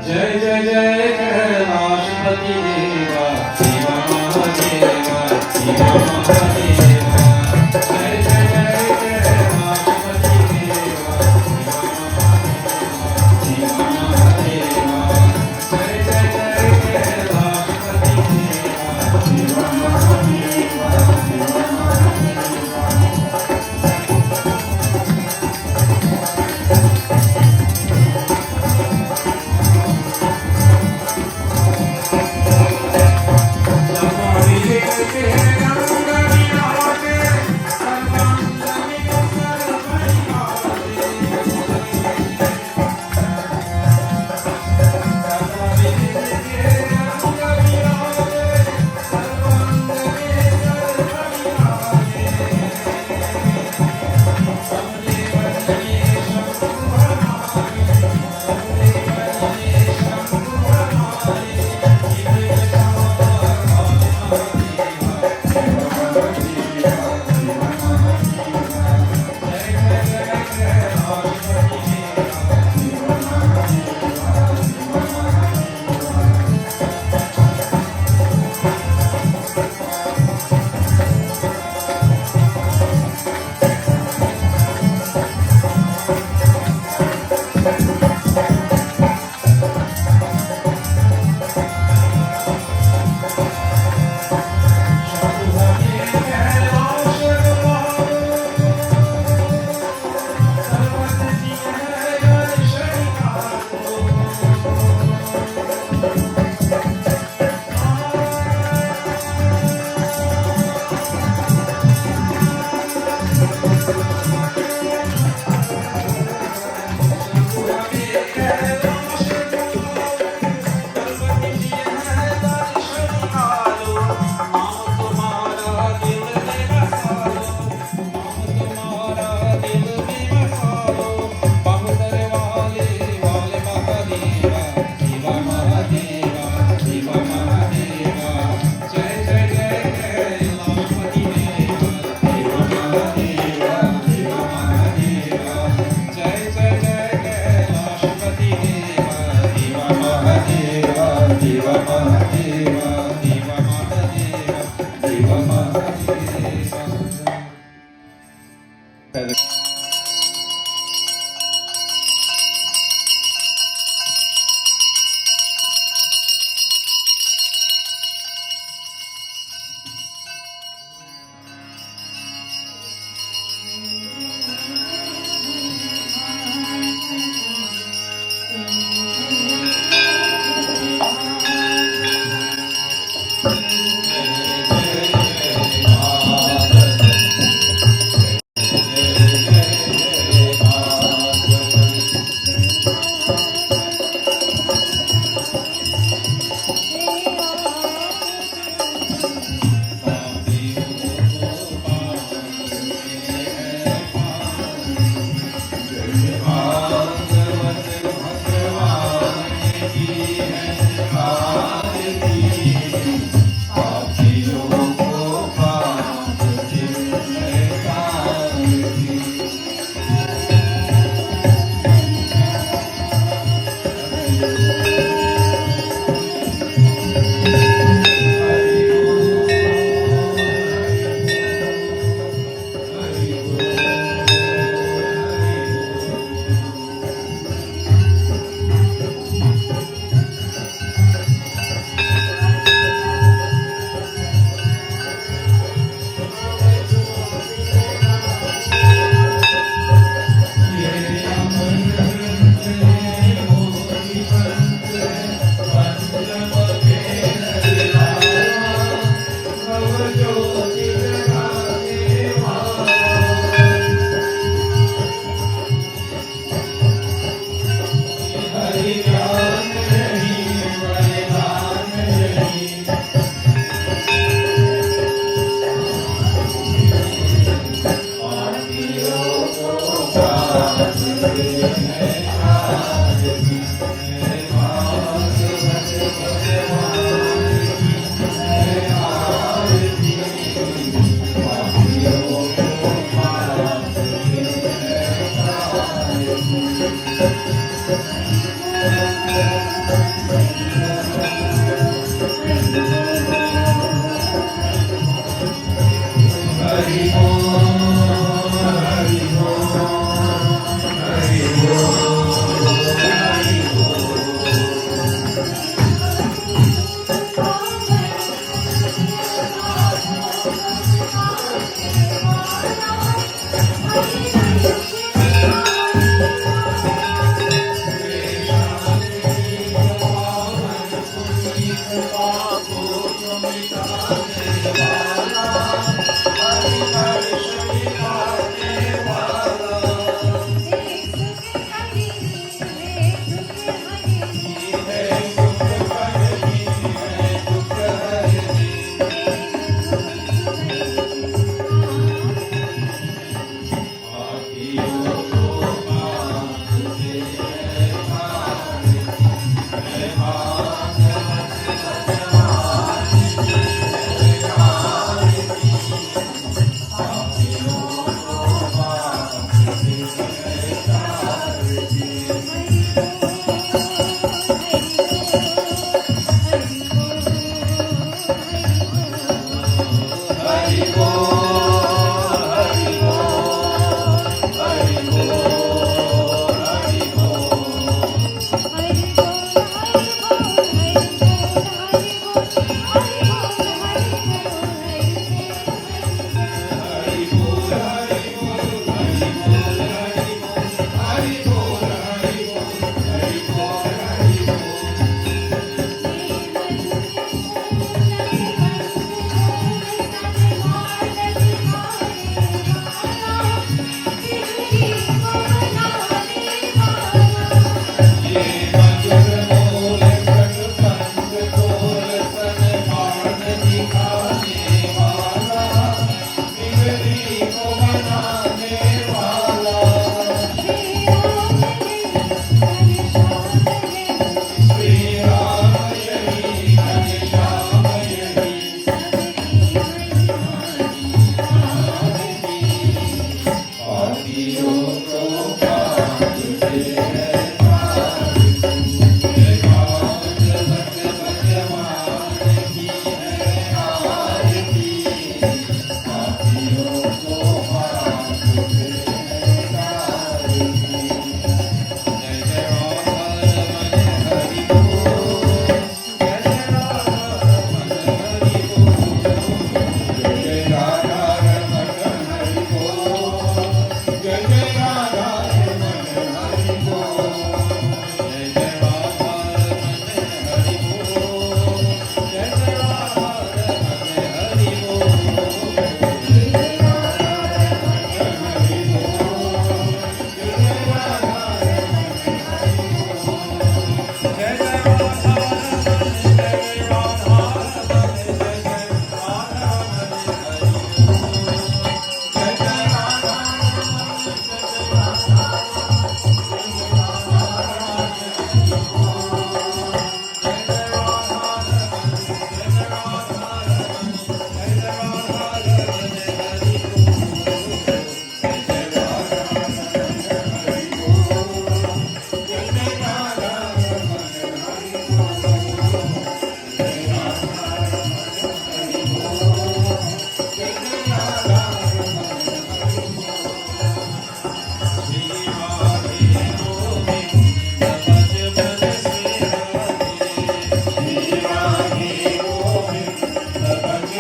जय जय जय कैलाशपति देवा शिवा महादेवा शिवा महादेवा जय जय जय कैलाशपति देवा शिवा महादेवा जय जय जय कैलाशपति देवा Shiva Mahadeva Shiva Mahadeva Thank you.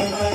Jai